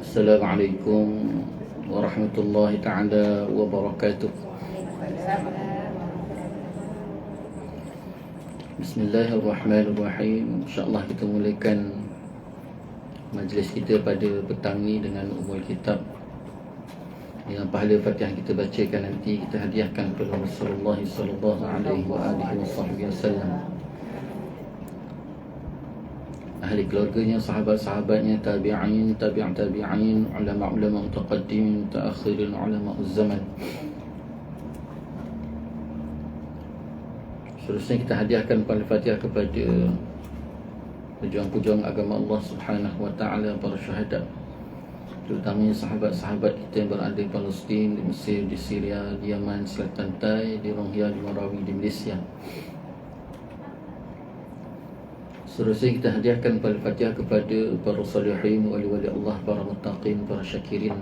Assalamualaikum warahmatullahi ta'ala wabarakatuh. Bismillahirrahmanirrahim. InsyaAllah kita mulakan majlis kita pada petang ni dengan umul kitab, dengan pahala Fatihah kita bacakan nanti kita hadiahkan kepada Rasulullah sallallahu alaihi wasallam, ahli keluarganya, sahabat-sahabatnya, tabi'in, tabi'in, ulama-ulama mutaqaddimin, mutaakhirin, ulama zaman. Seterusnya kita hadiahkan Al-Fatihah kepada pejuang-pejuang agama Allah Subhanahu wa taala, para syuhada, terutamanya sahabat-sahabat kita yang berada di Palestin, di Mesir, di Syria, di Yaman, Selatan Tai, di Rohingya, di Marawi, di Malaysia. Seterusnya kita hadiahkan Al-Fatihah kepada para salihin, wali-wali Allah, para muttaqin, para syakirin.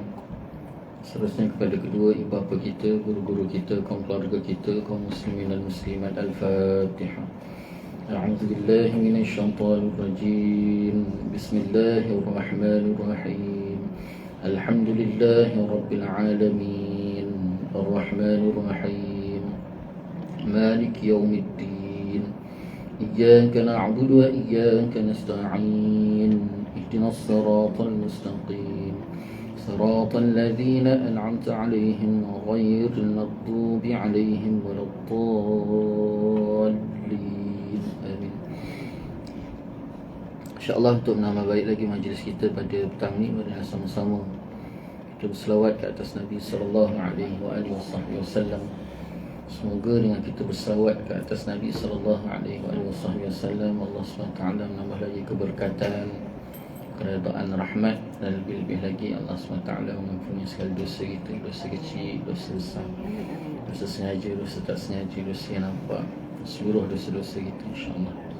Seterusnya kepada kedua ibu bapa kita, guru-guru kita, kaum keluarga kita, kaum muslimin dan muslimat. Al-Fatihah. A'udzu billahi minasyaitonir rajim. Bismillahirrahmanirrahim. Alhamdulillahi rabbil alamin. Arrahmanir rahim. Maliki yaumiddin. إياك نعبد وإياك نستعين اهدنا الصراط المستقيم صراط الذين أنعمت عليهم غير المغضوب عليهم ولا الضالين آمين. InsyaAllah untuk menambah baik lagi majlis kita pada petang ni, mari sama-sama kita berselawat ke atas Nabi sallallahu alaihi wasallam. Semoga dengan kita berselawat ke atas Nabi sallallahu alaihi wasallam, Allah SWT menambah lagi keberkatan, keredaan, rahmat, dan lebih-lebih lagi Allah SWT mengampuni segala dosa kita, dosa kecil, dosa besar, dosa sengaja, dosa tak sengaja, dosa yang nampak, seluruh dosa-dosa kita insya-Allah.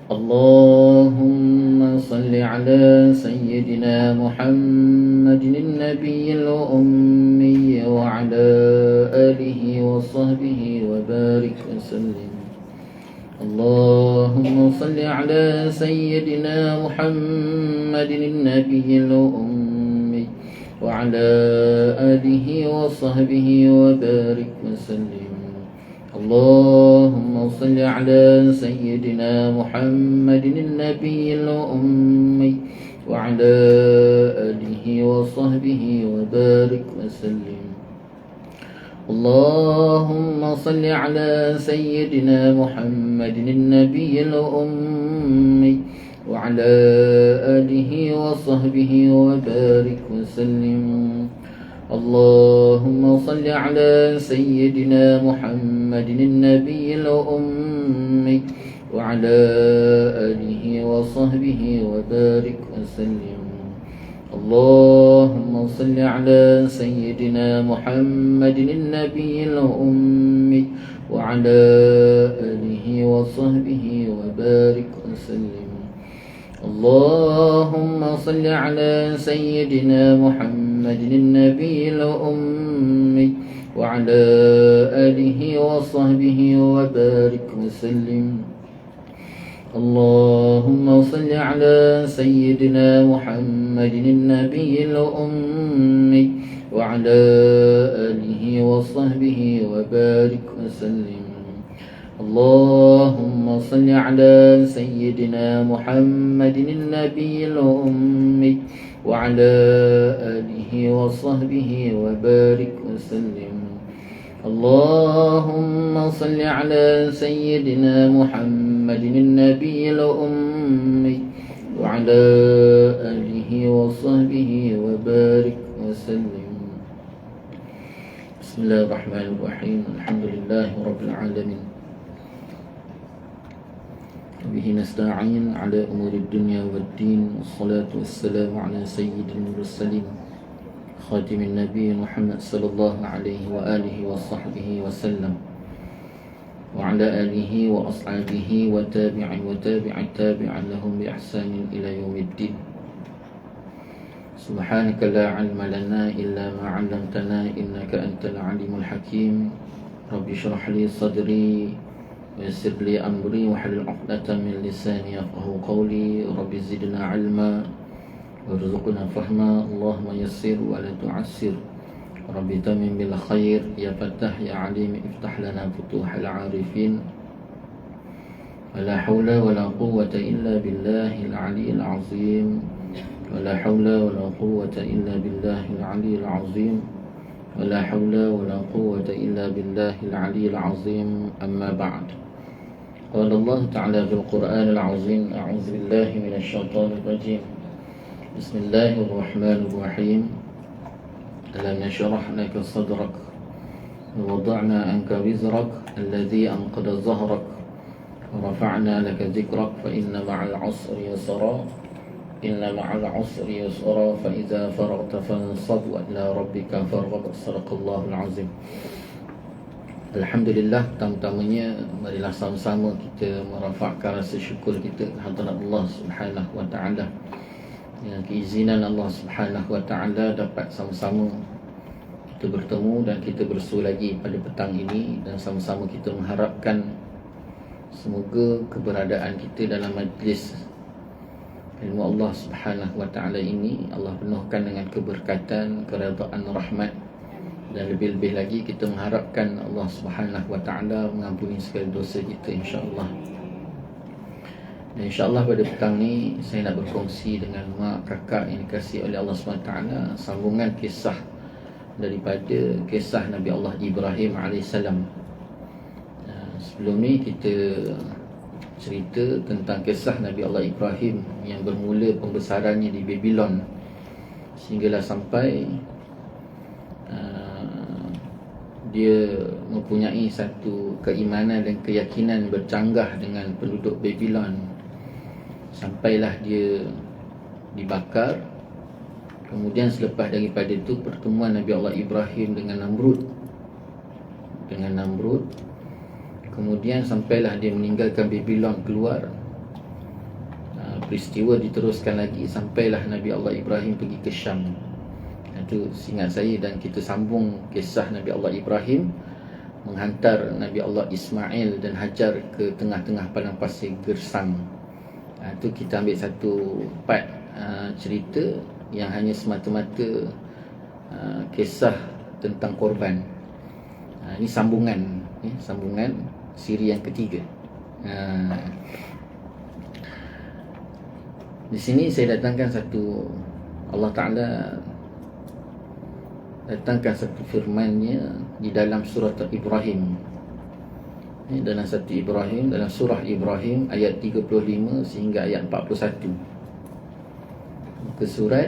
Allahumma salli ala sayyidina Muhammadin an-nabiyil ummi wa ala alihi wa sahbihi wa barik wa sallim. Allahumma salli ala sayyidina Muhammadin an-nabiyil ummi wa ala alihi wa sahbihi wa barik wa sallim. اللهم صل على سيدنا محمد النبي الأمي وعلى آله وصحبه وبارك وسلم. اللهم صل على سيدنا محمد النبي الأمي وعلى آله وصحبه وبارك وسلم. اللهم صل على سيدنا محمد النبي الأمي وعلى آله وصحبه وبارك وسلم. اللهم صل على سيدنا محمد النبي الأمي وعلى آله وصحبه وبارك وسلم. اللهم صل على سيدنا محمد النبي الأمي وعلى آله وصحبه وبارك وسلم. اللهم صل على سيدنا محمد النبي الأمي وعلى آله وصحبه وبارك وسلم. اللهم صل على سيدنا محمد النبي الأمي وعلى آله وصحبه وبارك وسلم. اللهم صل على سيدنا محمد النبي الأمي وعلى آله وصحبه وبارك وسلم. بسم الله الرحمن الرحيم. الحمد لله رب العالمين. به نستعين على أمور الدنيا والدين، والصلاة والسلام على سيد المرسلين خاتم النبي محمد صلى الله عليه وآله وصحبه وسلم، وعلى آله وأصحابه وتابع التابع لهم بإحسان إلى يوم الدين. سبحانك لا علم لنا إلا ما علمتنا إنك أنت العليم الحكيم. رب اشرح لي صدري ويسر لي أمري واحلل عقدة من لساني يفقهوا قولي رب زدنا علما وارزقنا فهما اللهم يسر ولا تعسر رب تمم بالخير يا فتاح يا عليم افتح لنا فتوح العارفين ولا حول ولا قوة إلا بالله العلي العظيم ولا حول ولا قوة إلا بالله العلي العظيم ولا حول ولا قوة إلا بالله العلي العظيم أما بعد قال الله تعالى في القرآن العظيم أعوذ بالله من الشيطان الرجيم بسم الله الرحمن الرحيم ألم نشرح لك صدرك ووضعنا عنك وزرك الذي أنقض ظهرك ورفعنا لك ذكرك فإن مع العسر يسرا إن مع العسر يسرا فإذا فرغت فانصب وإلى ربك فارغب صدق الله العظيم. Alhamdulillah, pertama-tamanya marilah sama-sama kita merafakkan rasa syukur kita kehadrat Allah Subhanahu wa taala. Dengan keizinan Allah Subhanahu wa taala dapat sama-sama kita bertemu dan kita bersua lagi pada petang ini, dan sama-sama kita mengharapkan semoga keberadaan kita dalam majlis ilmu Allah Subhanahu wa taala ini Allah penuhkan dengan keberkatan, keredaan, rahmat, dan lebih-lebih lagi kita mengharapkan Allah Subhanahu wa taala mengampuni segala dosa kita insya-Allah. Dan insya-Allah pada petang ni saya nak berkongsi dengan mak kakak yang dikasihi oleh Allah Subhanahu wa taala sambungan kisah daripada kisah Nabi Allah Ibrahim alaihissalam. Sebelum ni kita cerita tentang kisah Nabi Allah Ibrahim yang bermula pembesarannya di Babylon sehinggalah sampai dia mempunyai satu keimanan dan keyakinan bercanggah dengan penduduk Babylon, sampailah dia dibakar. Kemudian selepas daripada itu pertemuan Nabi Allah Ibrahim dengan Namrud, kemudian sampailah dia meninggalkan Babylon, keluar. Peristiwa diteruskan lagi sampailah Nabi Allah Ibrahim pergi ke Syam. Itu ingat saya, dan kita sambung kisah Nabi Allah Ibrahim menghantar Nabi Allah Ismail dan Hajar ke tengah-tengah padang pasir Gersam. Itu kita ambil satu part cerita yang hanya semata-mata kisah tentang korban. Ini sambungan siri yang ketiga. Di sini saya datangkan satu, Allah Ta'ala datangkan satu firman-Nya di dalam surah Ibrahim. Dalam satu Ibrahim, dalam surah Ibrahim ayat 35 sehingga ayat 41. Muka surat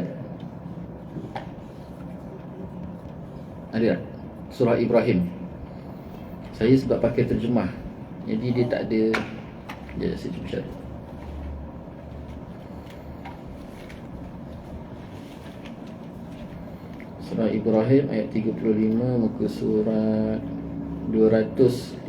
ada tak? Surah Ibrahim. Saya sebab pakai terjemah, jadi dia tak ada. Sekejap saya cuba cari. Surah Ibrahim ayat 35, muka surat 260.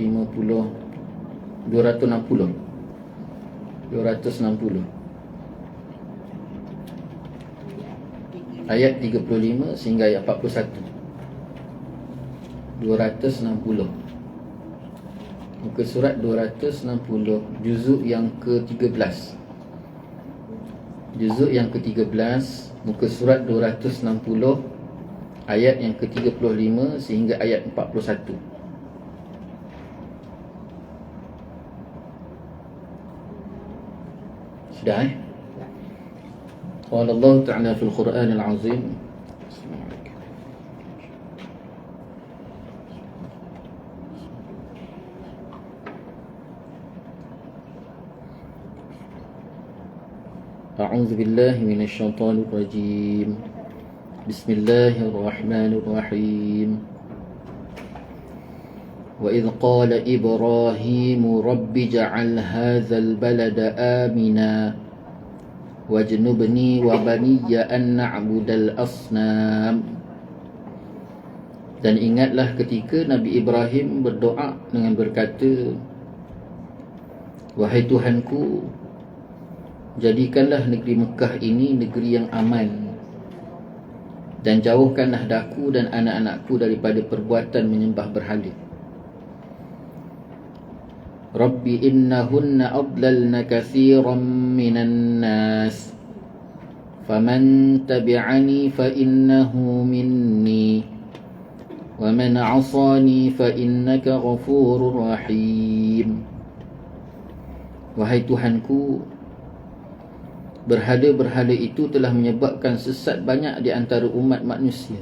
Ayat 35 sehingga ayat 41. 260. Muka surat 260, juzuk yang ke-13. Juzuk yang ke-13, muka surat 260, ayat yang ke-35 sehingga ayat 41. Sudah Qala Allah Ta'ala fil Quran al-Azim. A'udzu billahi minasy syaithanir rajim. Bismillahirrahmanirrahim. وإذ قال إبراهيم رب اجعل هذا البلد آمنا واجنبني وبني أن نعبد الأصنام. Dan ingatlah ketika Nabi Ibrahim berdoa dengan berkata, wahai Tuhanku, jadikanlah negeri Mekah ini negeri yang aman, dan jauhkanlah daku dan anak-anakku daripada perbuatan menyembah berhala. Rabbi innahunna adlalna katsiran minan nas faman tabi'ani fa innahu minni wa man 'asani fa innaka ghafurur rahim. Wahai Tuhanku, berhala-berhala itu telah menyebabkan sesat banyak di antara umat manusia.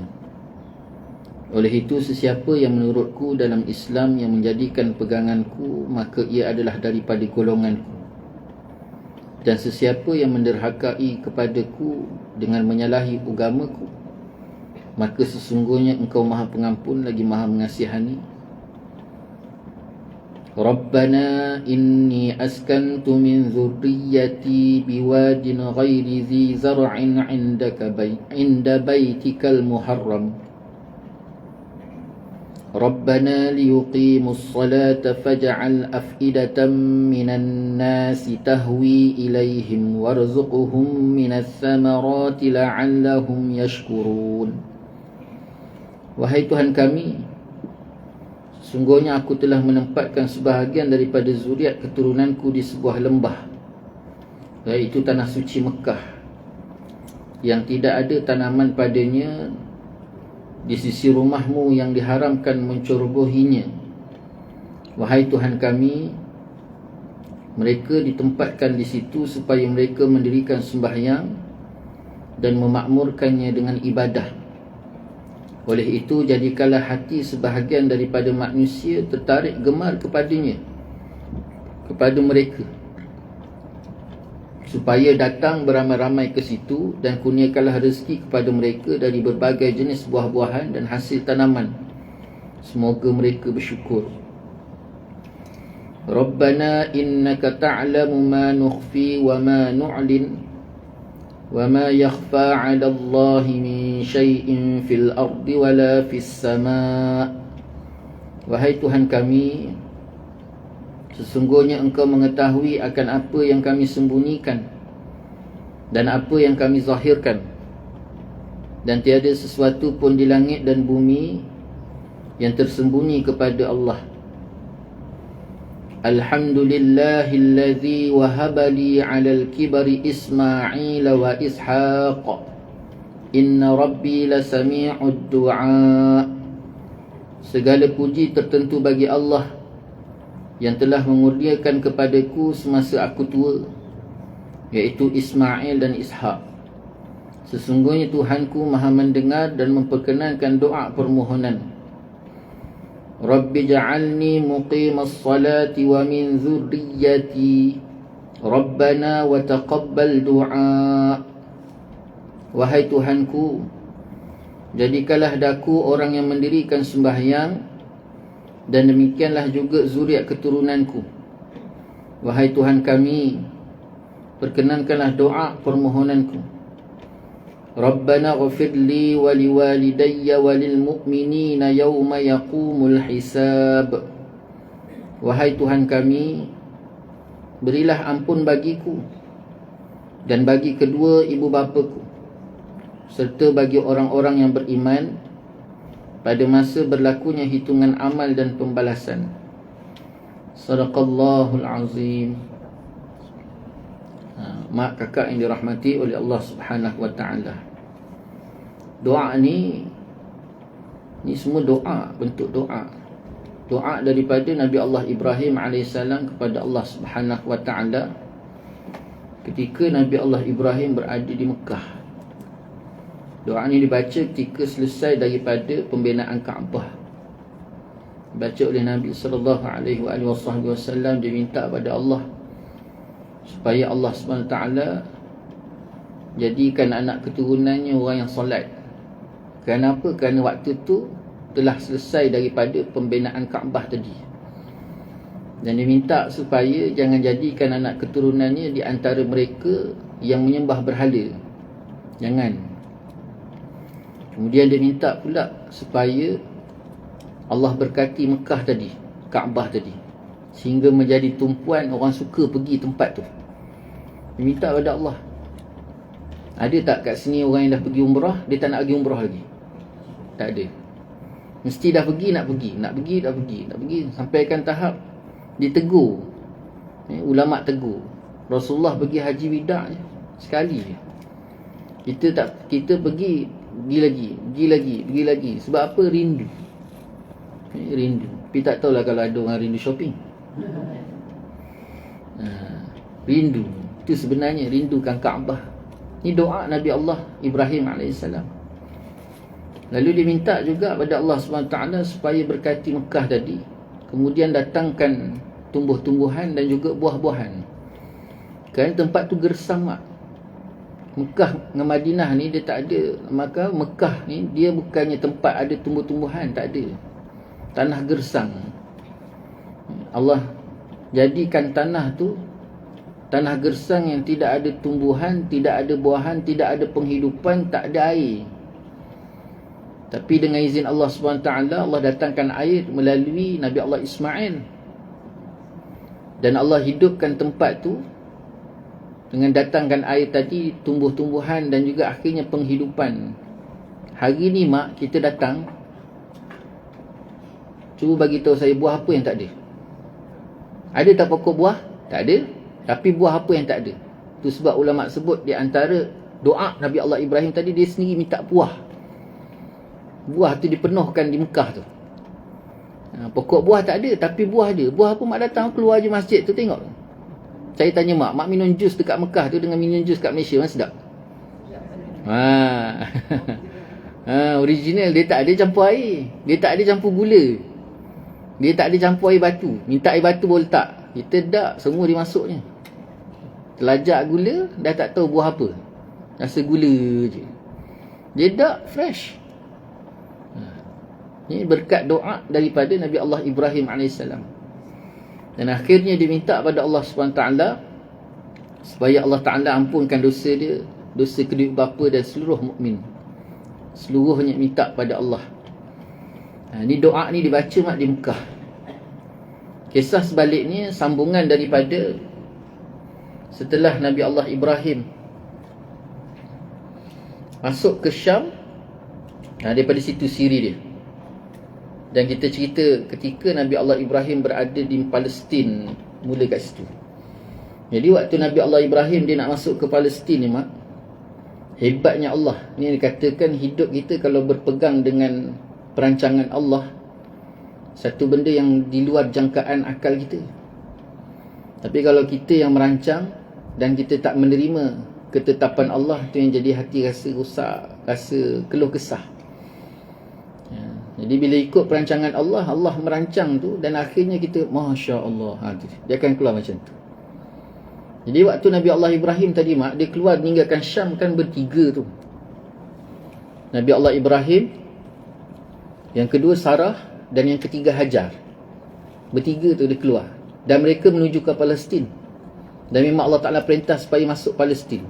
Oleh itu, sesiapa yang menurutku dalam Islam yang menjadikan peganganku, maka ia adalah daripada golonganku. Dan sesiapa yang menderhakai kepadaku dengan menyalahi agamaku, maka sesungguhnya Engkau Maha Pengampun lagi Maha Mengasihani. Rabbana inni askantu min dhurriyyati biwadin ghairi dhi zar'in 'inda baitikal muharram. Rabbana liyuqimus salata faj'al af'idatan minan nasi tahwi ilaihim warzuqhum minas samarati la'allahum yashkurun. Wahai Tuhan kami, sungguhnya aku telah menempatkan sebahagian daripada zuriat keturunanku di sebuah lembah, iaitu tanah suci Mekah, yang tidak ada tanaman padanya di sisi rumahmu yang diharamkan mencerobohinya. Wahai Tuhan kami, mereka ditempatkan di situ supaya mereka mendirikan sembahyang dan memakmurkannya dengan ibadah. Oleh itu, jadikanlah hati sebahagian daripada manusia tertarik gemar kepadanya, kepada mereka, supaya datang beramai-ramai ke situ, dan kurniakanlah rezeki kepada mereka dari berbagai jenis buah-buahan dan hasil tanaman. Semoga mereka bersyukur. Rabbana innaka ta'lamu ma nukhfi wa ma nu'lin wa ma yakhfa 'ala Allahi min syai'in fil ardi wa la fis sama'. Wahai Tuhan kami, sesungguhnya Engkau mengetahui akan apa yang kami sembunyikan dan apa yang kami zahirkan, dan tiada sesuatu pun di langit dan bumi yang tersembunyi kepada Allah. Alhamdulillahilladzi wahaba li 'alal kibari Ismail wa Ishaq. Inna rabbi lasami'ud du'a. Segala puji tertentu bagi Allah yang telah mengurniakan kepadaku semasa aku tua, iaitu Ismail dan Ishaq. Sesungguhnya Tuhanku Maha mendengar dan memperkenankan doa permohonan. Rabbi ja'alni muqimas salati wa min dhurriyyati Rabbana wa taqabbal du'a. Wahai Tuhanku, jadikanlah daku orang yang mendirikan sembahyang, dan demikianlah juga zuriat keturunanku. Wahai Tuhan kami, perkenankanlah doa permohonanku. Rabbana ghafir li wa liwalidayya wa lil mu'minina yawma yaqumul hisab. Wahai Tuhan kami, berilah ampun bagiku dan bagi kedua ibu bapaku, serta bagi orang-orang yang beriman pada masa berlakunya hitungan amal dan pembalasan. Sadaqallahul azim. Mak kakak yang dirahmati oleh Allah Subhanahu wa taala. Doa ni semua doa, bentuk doa. Doa daripada Nabi Allah Ibrahim AS kepada Allah Subhanahu wa taala ketika Nabi Allah Ibrahim berada di Mekah. Doa ni dibaca ketika selesai daripada pembinaan Kaabah. Baca oleh Nabi SAW. Dia minta pada Allah supaya Allah SWT jadikan anak keturunannya orang yang solat. Kenapa? Kerana waktu tu telah selesai daripada pembinaan Kaabah tadi, dan dia minta supaya jangan jadikan anak keturunannya di antara mereka yang menyembah berhala. Jangan. Kemudian dia minta pula supaya Allah berkati Mekah tadi, Kaabah tadi, sehingga menjadi tumpuan orang suka pergi tempat tu. Dia minta pada Allah. Ada tak kat sini orang yang dah pergi umrah, dia tak nak pergi umrah lagi? Tak ada. Mesti dah pergi, nak pergi, nak pergi, nak pergi, nak pergi, sampaikan tahap ditegur. Ulama tegur. Rasulullah pergi haji wida je, sekali je. Kita pergi pergi lagi. Sebab apa? Rindu. Rindu. Tapi tak tahulah kalau ada orang rindu shopping. Rindu. Itu sebenarnya rindukan Kaabah. Ini doa Nabi Allah Ibrahim AS. Lalu dia minta juga pada Allah SWT supaya berkati Mekah tadi. Kemudian datangkan tumbuh-tumbuhan dan juga buah-buahan. Kerana tempat tu gersang mak. Mekah dengan Madinah ni dia tak ada. Maka Mekah ni dia bukannya tempat ada tumbuh-tumbuhan, tak ada. Tanah gersang. Allah jadikan tanah tu tanah gersang yang tidak ada tumbuhan, tidak ada buahan, tidak ada penghidupan, tak ada air. Tapi dengan izin Allah SWT, Allah datangkan air melalui Nabi Allah Ismail. Dan Allah hidupkan tempat tu dengan datangkan air tadi, tumbuh-tumbuhan dan juga akhirnya penghidupan. Hari ni mak, kita datang, cuba bagi tahu saya buah apa yang tak ada. Ada tak pokok buah? Tak ada. Tapi buah apa yang tak ada? Itu sebab ulama sebut di antara doa Nabi Allah Ibrahim tadi, dia sendiri minta buah. Buah tu dipenuhkan di Mekah tu. Pokok buah tak ada, tapi buah ada. Buah apa mak datang keluar je masjid tu tengok. Saya tanya mak minum jus dekat Mekah tu dengan minum jus kat Malaysia mana sedap? Original dia tak ada campur air. Dia tak ada campur gula. Dia tak ada campur air batu. Minta air batu boleh letak. Kita tak, semua dimasuknya. Telajak gula, dah tak tahu buah apa. Rasa gula je. Dia tak fresh. Ini berkat doa daripada Nabi Allah Ibrahim AS. Dan akhirnya dia minta pada Allah SWT supaya Allah Ta'ala ampunkan dosa dia, dosa kedua bapa dan seluruh mukmin. Seluruhnya minta pada Allah. Ini doa ni dibaca mak di Mekah. Kisah sebaliknya sambungan daripada setelah Nabi Allah Ibrahim masuk ke Syam, daripada situ Siri dia. Dan kita cerita ketika Nabi Allah Ibrahim berada di Palestin, mula kat situ. Jadi waktu Nabi Allah Ibrahim dia nak masuk ke Palestin ni mak, hebatnya Allah. Ni dikatakan hidup kita kalau berpegang dengan perancangan Allah, satu benda yang di luar jangkaan akal kita. Tapi kalau kita yang merancang dan kita tak menerima ketetapan Allah, tu yang jadi hati rasa rosak, rasa keluh kesah. Jadi bila ikut perancangan Allah, Allah merancang tu dan akhirnya kita Masya Allah, dia akan keluar macam tu. Jadi waktu Nabi Allah Ibrahim tadi mak, dia keluar meninggalkan Syam kan bertiga tu. Nabi Allah Ibrahim, yang kedua Sarah, dan yang ketiga Hajar. Bertiga tu dia keluar. Dan mereka menuju ke Palestin. Dan memang Allah Ta'ala perintah supaya masuk Palestin.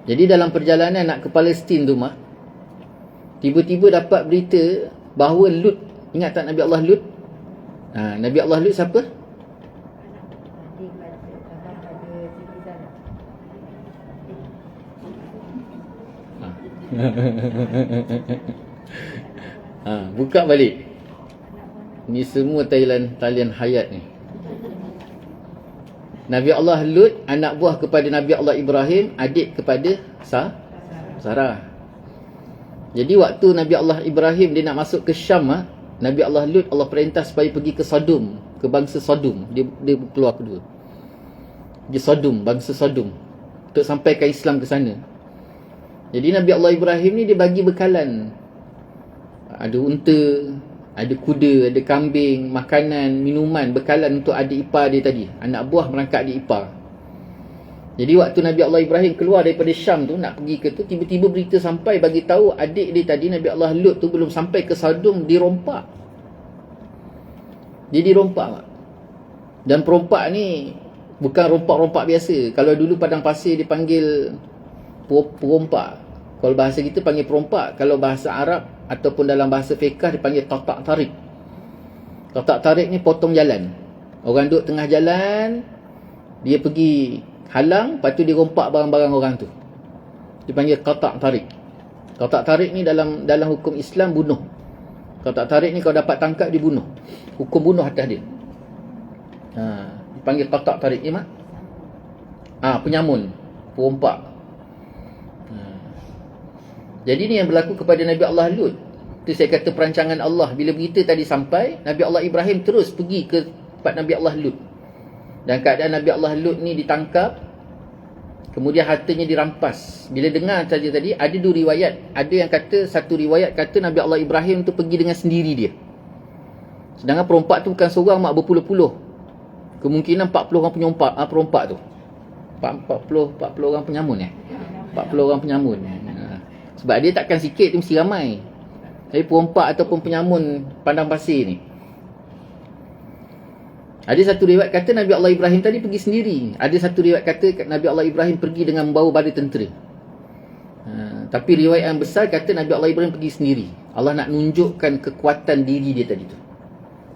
Jadi dalam perjalanan nak ke Palestin tu mak, tiba-tiba dapat berita bahawa Lut, ingat tak Nabi Allah Lut? Nabi Allah Lut siapa? Buka balik. Ni semua talian hayat ni. Nabi Allah Lut, anak buah kepada Nabi Allah Ibrahim, adik kepada Sarah. Jadi waktu Nabi Allah Ibrahim dia nak masuk ke Syam, Nabi Allah Lut Allah perintah supaya pergi ke Sodom, ke bangsa Sodom. Dia keluar kedua. Dia Sodom, bangsa Sodom, untuk sampaikan Islam ke sana. Jadi Nabi Allah Ibrahim ni dia bagi bekalan. Ada unta, ada kuda, ada kambing, makanan, minuman, bekalan untuk adik ipar dia tadi. Anak buah merangkak adik ipar. Jadi waktu Nabi Allah Ibrahim keluar daripada Syam tu nak pergi ke tu, tiba-tiba berita sampai bagi tahu adik dia tadi Nabi Allah Lut tu belum sampai ke Sodom dirompak. Dia dirompak. Dan perompak ni bukan rompak-rompak biasa. Kalau dulu padang pasir dipanggil perompak. Kalau bahasa kita panggil perompak. Kalau bahasa Arab ataupun dalam bahasa fiqh dipanggil tatak tarik. Tatak tarik ni potong jalan. Orang duduk tengah jalan, dia pergi halang, lepas tu dia rompak barang-barang orang tu. Dipanggil tatak tarik. Tatak tarik ni dalam hukum Islam bunuh. Tatak tarik ni kalau dapat tangkap dia bunuh. Hukum bunuh atas dia. panggil qata' tarik mak. Penyamun, perompak. Jadi ni yang berlaku kepada Nabi Allah Lut. Itu saya kata perancangan Allah. Bila berita tadi sampai, Nabi Allah Ibrahim terus pergi ke tempat Nabi Allah Lut. Dan keadaan Nabi Allah Lut ni ditangkap, kemudian hartanya dirampas. Bila dengar saja tadi, ada dua riwayat. Ada yang kata, satu riwayat kata Nabi Allah Ibrahim tu pergi dengan sendiri dia. Sedangkan perompak tu bukan seorang mak, berpuluh-puluh. Kemungkinan 40 orang perompak tu. 40 orang penyamun 40 orang penyamun. Sebab dia takkan sikit, dia mesti ramai. Tapi perompak ataupun penyamun padang pasir ni. Ada satu riwayat kata Nabi Allah Ibrahim tadi pergi sendiri. Ada satu riwayat kata Nabi Allah Ibrahim pergi dengan membawa bala tentera. Tapi riwayat yang besar kata Nabi Allah Ibrahim pergi sendiri. Allah nak nunjukkan kekuatan diri dia tadi tu.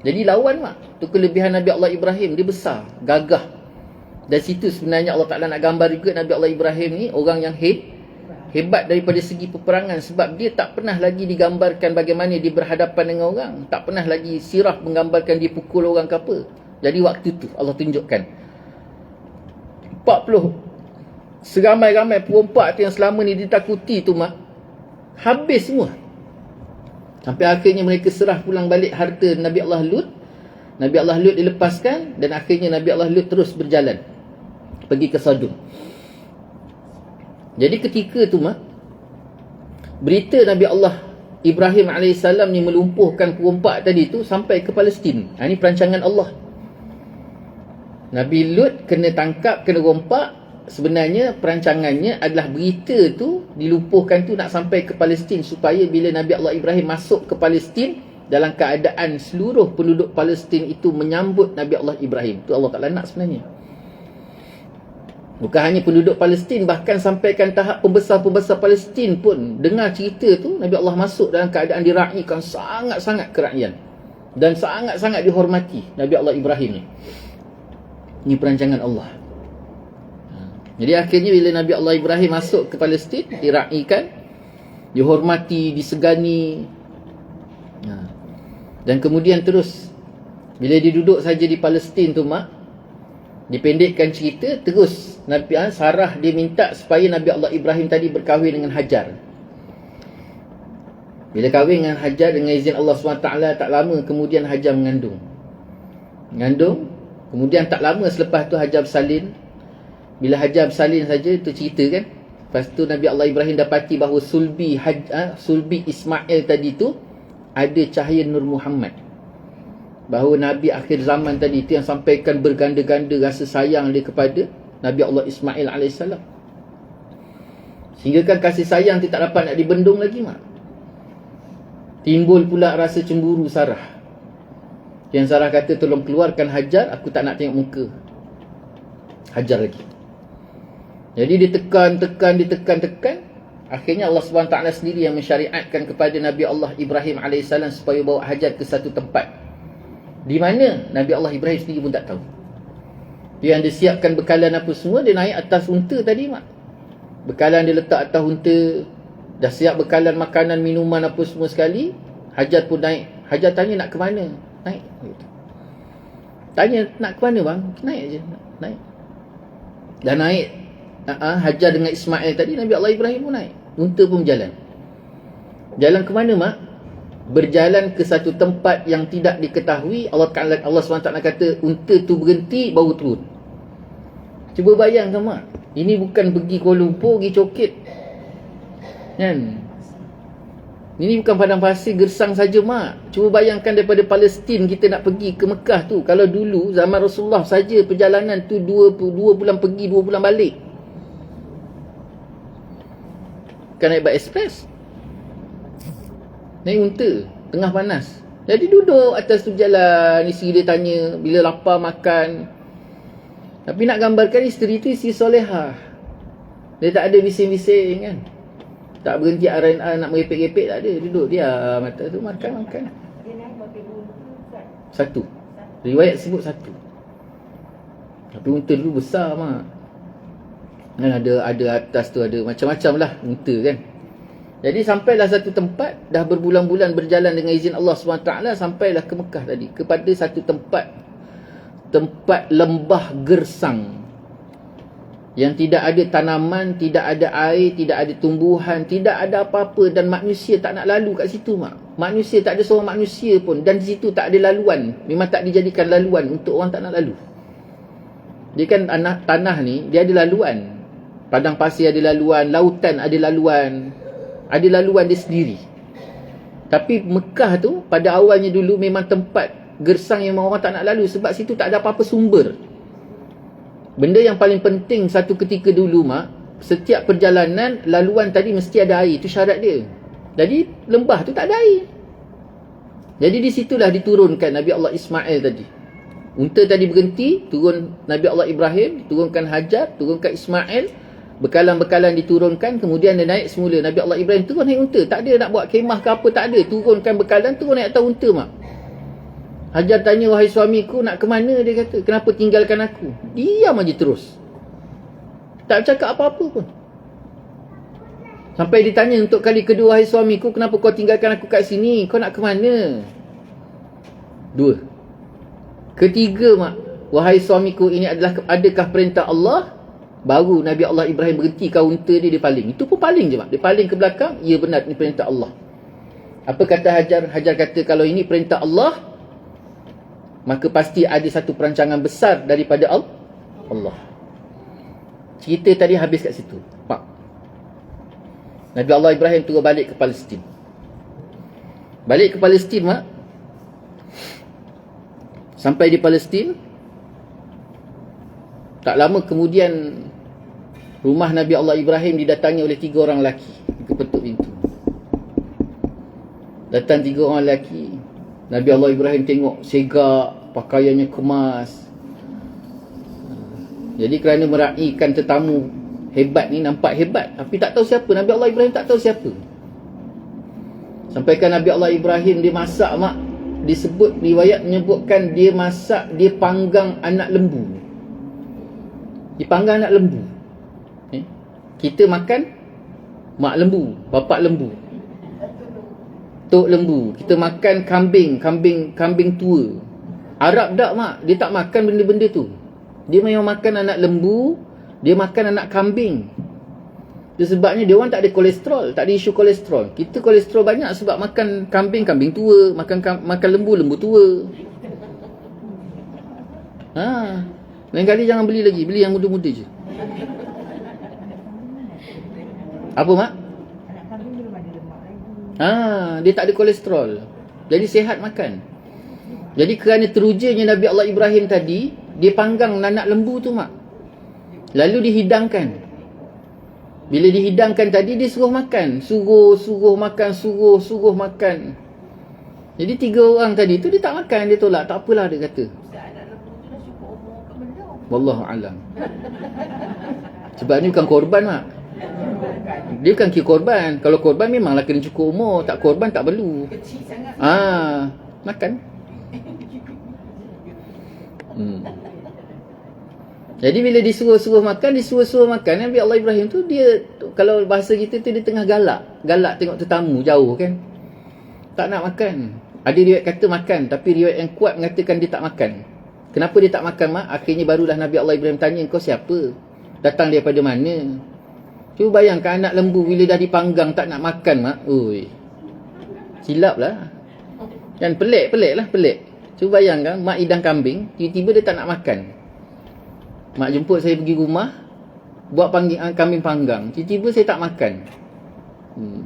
Jadi lawan mak. Tu kelebihan Nabi Allah Ibrahim. Dia besar, gagah. Dan situ sebenarnya Allah Ta'ala nak gambar juga Nabi Allah Ibrahim ni orang yang hebat daripada segi peperangan. Sebab dia tak pernah lagi digambarkan bagaimana dia berhadapan dengan orang. Tak pernah lagi sirah menggambarkan dia pukul orang ke apa. Jadi waktu tu Allah tunjukkan 40 seramai-ramai perompak tu yang selama ni ditakuti tu mak, habis semua. Sampai akhirnya mereka serah pulang balik harta Nabi Allah Lut. Nabi Allah Lut dilepaskan. Dan akhirnya Nabi Allah Lut terus berjalan pergi ke Sodom. Jadi ketika tu mak, berita Nabi Allah Ibrahim AS ni melumpuhkan perompak tadi tu sampai ke Palestin. Ini perancangan Allah. Nabi Lut kena tangkap, kena rompak. Sebenarnya perancangannya adalah berita tu dilumpuhkan tu nak sampai ke Palestin, supaya bila Nabi Allah Ibrahim masuk ke Palestin dalam keadaan seluruh penduduk Palestin itu menyambut Nabi Allah Ibrahim. Tu Allah Ta'ala nak sebenarnya. Bukan hanya penduduk Palestin, bahkan sampaikan tahap pembesar-pembesar Palestin pun dengar cerita tu Nabi Allah masuk dalam keadaan diraikan sangat-sangat kerakyatan dan sangat-sangat dihormati Nabi Allah Ibrahim ni. Ini perancangan Allah. Jadi akhirnya bila Nabi Allah Ibrahim masuk ke Palestin, diraikan, dihormati, disegani. Dan kemudian terus bila dia duduk saja di Palestin tu mak, dipendekkan cerita, terus Nabi Sarah dia minta supaya Nabi Allah Ibrahim tadi berkahwin dengan Hajar. Bila kahwin dengan Hajar dengan izin Allah SWT, tak lama kemudian Hajar mengandung. Kemudian tak lama selepas tu Hajar bersalin. Bila Hajar bersalin saja, tu cerita kan. Lepas tu Nabi Allah Ibrahim dapati bahawa sulbi Ismail tadi tu ada cahaya Nur Muhammad. Bahawa Nabi akhir zaman tadi itu yang sampaikan berganda-ganda rasa sayang dia kepada Nabi Allah Ismail AS. Sehingga kan kasih sayang dia tak dapat nak dibendung lagi mak. Timbul pula rasa cemburu Sarah. Yang Sarah kata, tolong keluarkan Hajar, aku tak nak tengok muka Hajar lagi. Jadi ditekan. Akhirnya Allah SWT sendiri yang mensyariatkan kepada Nabi Allah Ibrahim AS supaya bawa Hajar ke satu tempat. Di mana Nabi Allah Ibrahim sendiri pun tak tahu. Dia yang dia siapkan bekalan apa semua, dia naik atas unta tadi mak. Bekalan dia letak atas unta, dah siap bekalan makanan, minuman apa semua sekali. Hajar pun naik. Hajar tanya nak ke mana? Naik. Tanya nak ke mana bang? Naik je. Naik. Dah naik. Hajar dengan Ismail tadi, Nabi Allah Ibrahim pun naik. Unta pun berjalan. Jalan ke mana mak? Berjalan ke satu tempat yang tidak diketahui. Allah SWT kata unta tu berhenti, baru turun. Cuba bayangkan mak, ini bukan pergi Kuala Lumpur, pergi Coket kan? Ini bukan padang pasir gersang saja mak. Cuba bayangkan daripada Palestin kita nak pergi ke Mekah tu. Kalau dulu zaman Rasulullah saja perjalanan tu 2 bulan pergi, 2 bulan balik. Kan naik bas ekspres, naik unta tengah panas. Jadi duduk atas tu jalan. Isteri dia tanya bila lapar makan. Tapi nak gambarkan isteri tu isteri solehah. Dia tak ada bising-bising kan. Tak berhenti R&R nak merepek-repek, tak ada. Duduk dia mata tu makan. Satu. Riwayat sebut satu. Tapi unta dulu besar mak. Dan ada atas tu ada macam-macam lah unta kan. Jadi sampailah satu tempat, dah berbulan-bulan berjalan dengan izin Allah SWT, sampailah ke Mekah tadi, kepada satu tempat tempat lembah gersang, yang tidak ada tanaman, tidak ada air, tidak ada tumbuhan, tidak ada apa-apa, dan manusia tak nak lalu kat situ, mak. Manusia, tak ada seorang manusia pun, dan di situ tak ada laluan. Memang tak dijadikan laluan untuk orang tak nak lalu. Dia kan tanah ni, dia ada laluan. Padang pasir ada laluan, lautan ada laluan dia sendiri. Tapi Mekah tu pada awalnya dulu memang tempat gersang yang orang tak nak lalu, sebab situ tak ada apa-apa sumber. Benda yang paling penting satu ketika dulu, mak, setiap perjalanan laluan tadi mesti ada air, itu syarat dia. Jadi lembah tu tak ada air. Jadi di situlah diturunkan Nabi Allah Ismail tadi. Unta tadi berhenti, turun Nabi Allah Ibrahim, turunkan Hajar, turunkan Ismail, bekalan-bekalan diturunkan, kemudian dia naik semula. Nabi Allah Ibrahim turun naik unta, tak ada nak buat kemah ke apa, tak ada. Turunkan bekalan, turun naik atas unta, mak. Hajar tanya, wahai suamiku, nak ke mana? Dia kata, kenapa tinggalkan aku? Diam aja terus, tak cakap apa-apa pun. Sampai ditanya untuk kali kedua, wahai suamiku, kenapa kau tinggalkan aku kat sini? Kau nak ke mana? Dua. Ketiga, mak, wahai suamiku, ini adalah adakah perintah Allah? Baru Nabi Allah Ibrahim berhenti kaunter dia paling. Itu pun paling je, mak. Dia paling ke belakang, ya benar, ini perintah Allah. Apa kata Hajar? Hajar kata, kalau ini perintah Allah, maka pasti ada satu perancangan besar daripada Allah. Cerita tadi habis kat situ, pak. Nabi Allah Ibrahim turun balik ke Palestin. Balik ke Palestin, mak. Sampai di Palestin, tak lama kemudian rumah Nabi Allah Ibrahim didatangi oleh 3 orang lelaki. Kepetuk pintu. Datang 3 orang lelaki. Nabi Allah Ibrahim tengok segak, pakaiannya kemas. Jadi kerana meraihkan tetamu hebat ni, nampak hebat, tapi tak tahu siapa. Nabi Allah Ibrahim tak tahu siapa. Sampaikan Nabi Allah Ibrahim dia masak, mak. Disebut, riwayat menyebutkan dia masak, dia panggang anak lembu. Dipanggang anak lembu. Kita makan mak lembu, bapak lembu, tok lembu. Kita makan kambing tua. Arab tak, mak, dia tak makan benda-benda tu. Dia memang makan anak lembu, dia makan anak kambing. Itu sebabnya dia orang tak ada kolesterol, tak ada isu kolesterol. Kita kolesterol banyak sebab makan kambing tua, makan lembu tua. Lain kali jangan beli lagi, beli yang muda-muda je. Apa, mak? Dia tak ada kolesterol, jadi sihat makan. Jadi kerana terujanya Nabi Allah Ibrahim tadi, dia panggang anak lembu tu, mak. Lalu dihidangkan. Bila dihidangkan tadi, dia suruh makan. Suruh makan. Jadi 3 orang tadi tu dia tak makan, dia tolak. Tak apalah, dia kata. Wallahualam. Sebab ni bukan korban, mak. Dia bukan kira korban. Kalau korban memanglah kena cukup umur. Tak korban tak perlu. Makan. Jadi bila disuruh makan, Nabi Allah Ibrahim tu, dia, kalau bahasa kita tu, dia tengah galak tengok tetamu jauh kan, tak nak makan. Ada riwayat kata makan, tapi riwayat yang kuat mengatakan dia tak makan. Kenapa dia tak makan, mak? Akhirnya barulah Nabi Allah Ibrahim tanya, kau siapa? Datang daripada mana? Cuba bayangkan anak lembu bila dah dipanggang tak nak makan, mak. Oi, silap lah kan. Pelik. Cuba bayangkan mak hidang kambing, tiba-tiba dia tak nak makan. Mak jemput saya pergi rumah, buat kambing panggang, tiba-tiba saya tak makan.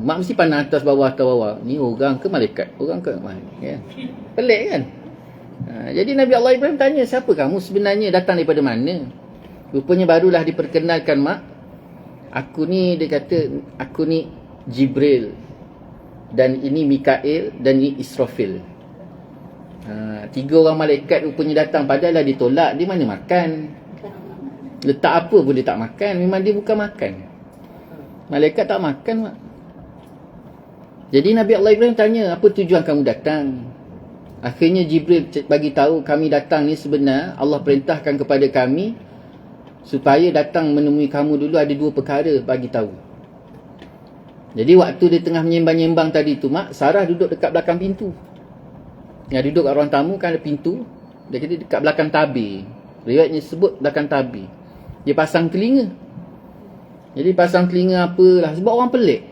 Mak mesti pandang atas bawah. Ni orang ke malaikat? Orang ke malaikat? Pelik kan? Jadi Nabi Allah Ibrahim tanya, siapa kamu sebenarnya, datang daripada mana? Rupanya barulah diperkenalkan, mak. Aku ni, dia kata, aku ni Jibril, dan ini Mikail, dan ini Israfil. 3 orang malaikat rupanya datang, padahal ditolak. Dia mana makan? Letak apa pun dia tak makan. Memang dia bukan makan. Malaikat tak makan, mak. Jadi Nabi Allah Ibrahim tanya, apa tujuan kamu datang? Akhirnya Jibril bagi tahu, kami datang ni sebenar Allah perintahkan kepada kami supaya datang menemui kamu dulu, ada 2 perkara bagi tahu. Jadi waktu dia tengah menyembang-nyembang tadi tu, mak, Sarah duduk dekat belakang pintu. Yang duduk kat ruang tamu kan ada pintu. Dia kata dekat belakang tabir. Riwayatnya sebut belakang tabir. Dia pasang telinga. Jadi pasang telinga apalah, sebab orang pelik.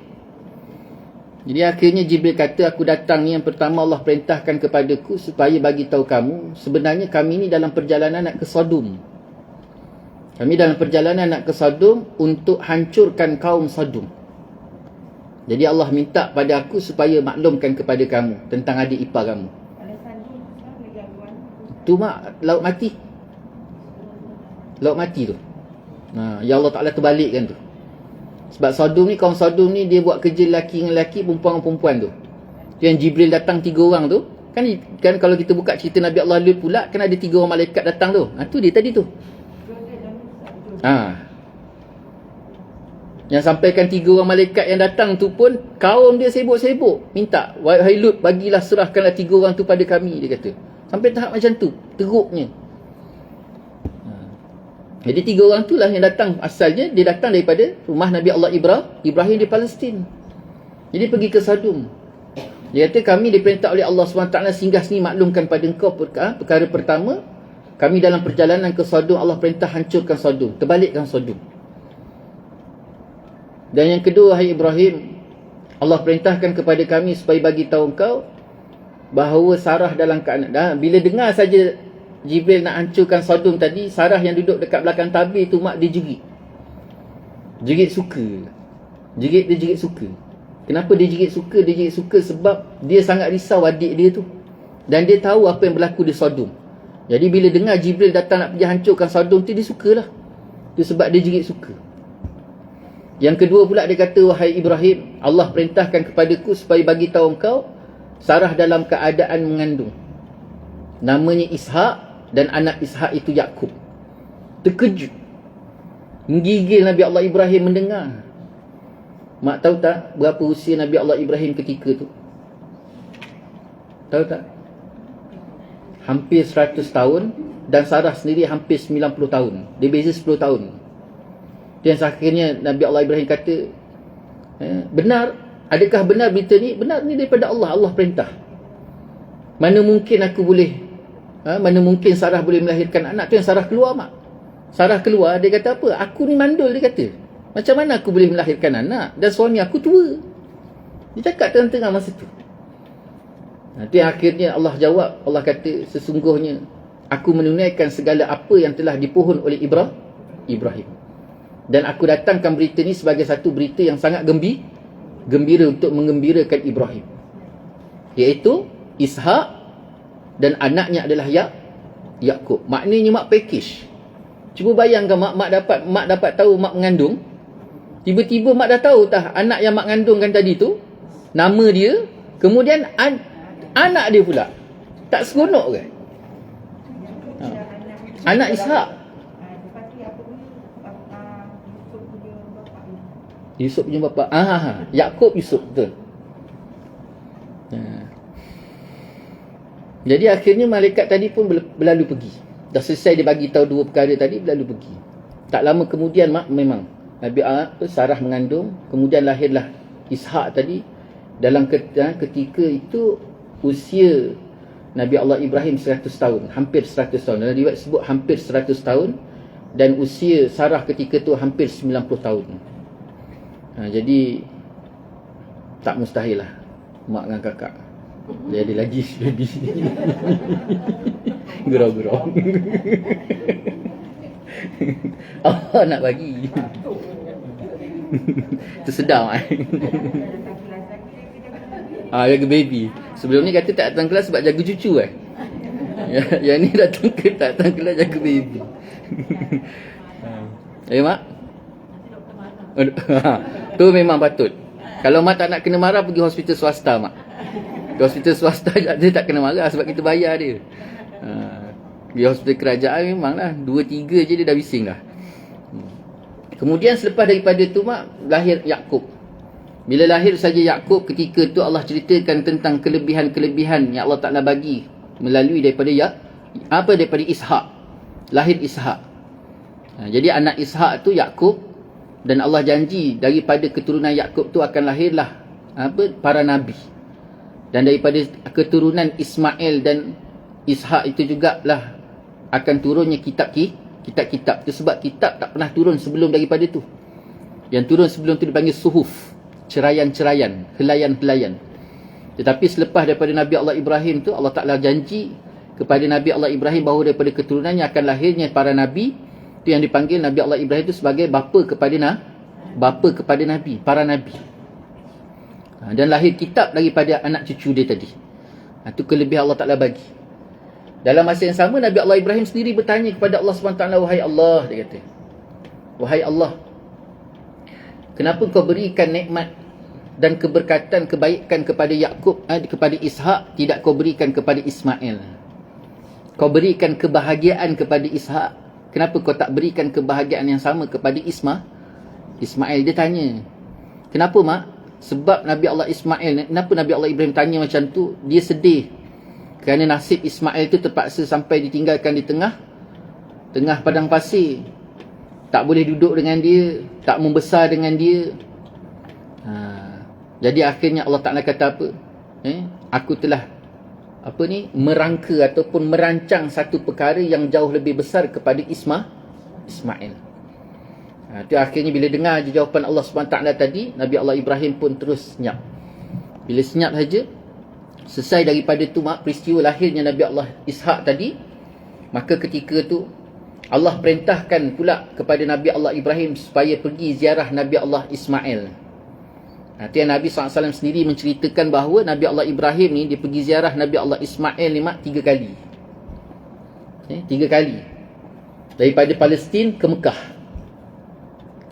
Jadi akhirnya Jibril kata, aku datang ni yang pertama Allah perintahkan kepadaku supaya bagi tahu kamu, sebenarnya kami ni dalam perjalanan nak ke Sodom. Kami dalam perjalanan nak ke Sodom untuk hancurkan kaum Sodom. Jadi Allah minta pada aku supaya maklumkan kepada kamu tentang adik ipar kamu. Itu mak, laut mati. Laut mati tu. Ya Allah Ta'ala terbalikkan tu. Sebab Sodom ni, kaum Sodom ni dia buat kerja lelaki dengan lelaki, perempuan dengan perempuan tu. Yang Jibril datang 3 orang tu. Kan kalau kita buka cerita Nabi Allah Lut pula, kan ada 3 orang malaikat datang tu. Tu dia tadi tu. Yang sampaikan 3 orang malaikat yang datang tu pun, kaum dia sibuk-sibuk minta, wahai Lut, bagilah serahkanlah 3 orang tu pada kami, dia kata. Sampai tahap macam tu, teruknya. Jadi 3 orang tu lah yang datang. Asalnya dia datang daripada rumah Nabi Allah Ibrahim di Palestin. Jadi pergi ke Sodom. Dia kata, kami diperintah oleh Allah SWT singgah sini maklumkan pada engkau perkara pertama, kami dalam perjalanan ke Sodom, Allah perintah hancurkan Sodom, terbalikkan Sodom. Dan yang kedua, wahai Ibrahim, Allah perintahkan kepada kami supaya bagi tahu engkau bahawa Sarah dalam keadaan, bila dengar saja Jibril nak hancurkan Sodom tadi, Sarah yang duduk dekat belakang tabir tu, mak dia jerit. Jerit suka. Dia jerit suka. Kenapa dia jerit suka? Dia jerit suka sebab dia sangat risau adik dia tu. Dan dia tahu apa yang berlaku di Sodom. Jadi bila dengar Jibril datang nak pergi hancurkan Sodom tu, dia sukalah. Itu sebab dia jerit suka. Yang kedua pula dia kata, wahai Ibrahim, Allah perintahkan kepadaku supaya bagi tahu engkau, Sarah dalam keadaan mengandung. Namanya Ishak, dan anak Ishak itu Yakub. Terkejut. Menggigil Nabi Allah Ibrahim mendengar. Mak tahu tak berapa usia Nabi Allah Ibrahim ketika tu? Tahu tak? Hampir 100 tahun. Dan Sarah sendiri hampir 90 tahun. Dia beza 10 tahun. Dan akhirnya Nabi Allah Ibrahim kata, benar, adakah benar berita ni? Benar ni daripada Allah. Allah perintah. Mana mungkin aku boleh, mana mungkin Sarah boleh melahirkan anak? Tu yang Sarah keluar, mak. Sarah keluar, dia kata apa? Aku ni mandul, dia kata. Macam mana aku boleh melahirkan anak? Dan suami aku tua. Dia cakap tengah-tengah masa tu. Nanti akhirnya Allah jawab. Allah kata, sesungguhnya aku menunaikan segala apa yang telah dipohon oleh Ibrahim. Dan aku datangkan berita ni sebagai satu berita yang sangat gembira untuk mengembirakan Ibrahim. Iaitu Ishak, dan anaknya adalah Yakub. Maknanya mak package. Cuba bayangkan mak dapat tahu mak mengandung. Tiba-tiba mak dah tahu tah anak yang mak mengandungkan tadi tu, nama dia, kemudian anak dia pula. Tak seronok ke? Anak Ishak. Yusuf punya bapa. Yakub Yusuf, betul. Jadi akhirnya malaikat tadi pun berlalu pergi. Dah selesai dia bagi tahu 2 perkara tadi, berlalu pergi. Tak lama kemudian mak memang Nabi Sarah mengandung, kemudian lahirlah Ishak tadi. Dalam ketika itu usia Nabi Allah Ibrahim 100 tahun, hampir 100 tahun. Dalam riwayat sebut hampir 100 tahun, dan usia Sarah ketika itu hampir 90 tahun. Jadi tak mustahil lah mak dengan kakak. Dia ada lagi baby. Gerau-gerau. Allah nak bagi. Itu sedap. Jaga baby. Sebelum ni kata tak datang kelas sebab jaga cucu Yang ni datang kelas jaga baby. Mak? Tu memang patut. Kalau mak tak nak kena marah, pergi hospital swasta, mak. Di hospital swasta dia tak kena marah sebab kita bayar dia. Di hospital kerajaan memanglah 2-3 je dia dah bising dah. Kemudian selepas daripada tu, mak, lahir Yakub. Bila lahir saja Yakub, ketika tu Allah ceritakan tentang kelebihan-kelebihan yang Allah Ta'ala bagi melalui daripada daripada Ishak. Lahir Ishak. Jadi anak Ishak tu Yakub, dan Allah janji daripada keturunan Yakub tu akan lahirlah para nabi. Dan daripada keturunan Ismail dan Ishak itu jugalah akan turunnya kitab-kitab. Itu sebab kitab tak pernah turun sebelum daripada tu. Yang turun sebelum tu dipanggil suhuf, cerayan-cerayan, helaian-helaian. Tetapi selepas daripada Nabi Allah Ibrahim tu, Allah Ta'ala janji kepada Nabi Allah Ibrahim bahawa daripada keturunannya akan lahirnya para Nabi. Itu yang dipanggil Nabi Allah Ibrahim itu sebagai bapa kepada Nabi, para Nabi. Dan lahir kitab daripada anak cucu dia tadi. Itu kelebihan Allah Ta'ala bagi. Dalam masa yang sama, Nabi Allah Ibrahim sendiri bertanya kepada Allah SWT, wahai Allah, dia kata, wahai Allah, kenapa kau berikan nikmat dan keberkatan, kebaikan kepada Yaqub, kepada Ishak, tidak kau berikan kepada Ismail? Kau berikan kebahagiaan kepada Ishak, kenapa kau tak berikan kebahagiaan yang sama kepada Ismail? Dia tanya. Kenapa, Mak? Sebab Nabi Allah Ismail, kenapa Nabi Allah Ibrahim tanya macam tu? Dia sedih kerana nasib Ismail tu terpaksa sampai ditinggalkan di tengah padang pasir. Tak boleh duduk dengan dia, tak membesar dengan dia. Jadi akhirnya Allah Ta'ala kata apa? Aku telah merangka ataupun merancang satu perkara yang jauh lebih besar kepada Ismail. Itu akhirnya bila dengar jawapan Allah SWT tadi, Nabi Allah Ibrahim pun terus senyap. Bila senyap saja, selesai daripada tu peristiwa lahirnya Nabi Allah Ishak tadi, maka ketika tu Allah perintahkan pula kepada Nabi Allah Ibrahim supaya pergi ziarah Nabi Allah Ismail. Itu yang Nabi SAW sendiri menceritakan bahawa Nabi Allah Ibrahim ni dia pergi ziarah Nabi Allah Ismail ni 3 kali. 3 kali. Daripada Palestin ke Mekah.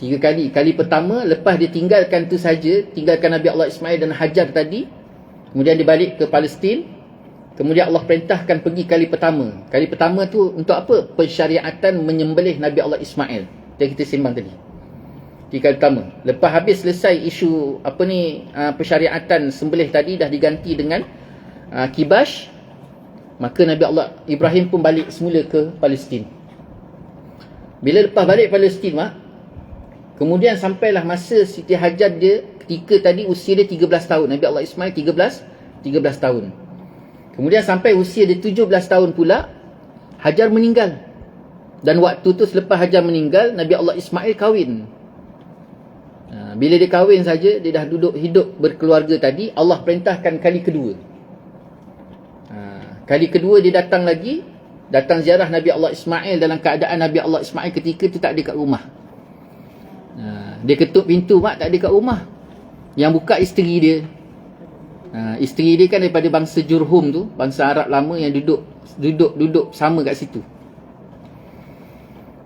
3 kali. Kali pertama lepas dia tinggalkan tu saja, tinggalkan Nabi Allah Ismail dan Hajar tadi, kemudian dia balik ke Palestin. Kemudian Allah perintahkan pergi kali pertama. Kali pertama tu untuk apa? Pensyariatan menyembelih Nabi Allah Ismail. Yang kita sembang tadi. Di kali pertama. Lepas habis selesai isu pensyariatan sembelih tadi dah diganti dengan kibash, maka Nabi Allah Ibrahim pun balik semula ke Palestin. Bila lepas balik Palestin, kemudian sampailah masa Siti Hajar dia ketika tadi usia dia 13 tahun. Nabi Allah Ismail 13 tahun. Kemudian sampai usia dia 17 tahun pula, Hajar meninggal. Dan waktu tu selepas Hajar meninggal, Nabi Allah Ismail kahwin. Bila dia kahwin saja, dia dah duduk hidup berkeluarga tadi, Allah perintahkan kali kedua. Kali kedua dia datang lagi, datang ziarah Nabi Allah Ismail dalam keadaan Nabi Allah Ismail ketika tu tak ada kat rumah. Dia ketuk pintu, tak ada kat rumah. Yang buka isteri dia. Isteri dia kan daripada bangsa Jurhum tu, bangsa Arab lama yang duduk sama kat situ.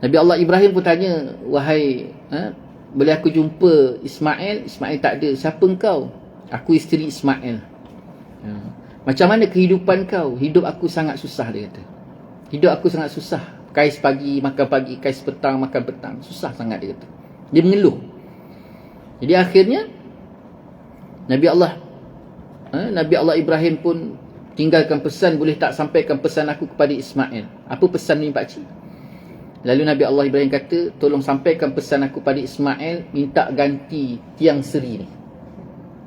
Nabi Allah Ibrahim pun tanya, wahai, boleh aku jumpa Ismail? Ismail tak ada. Siapa engkau? Aku isteri Ismail. Macam mana kehidupan kau? Hidup aku sangat susah, dia kata. Hidup aku sangat susah. Kais pagi, makan pagi. Kais petang, makan petang. Susah sangat, dia kata. Dia mengeluh. Jadi akhirnya Nabi Allah Ibrahim pun tinggalkan pesan, boleh tak sampaikan pesan aku kepada Ismail? Apa pesan ni pakcik? Lalu Nabi Allah Ibrahim kata, tolong sampaikan pesan aku pada Ismail, minta ganti tiang seri ni.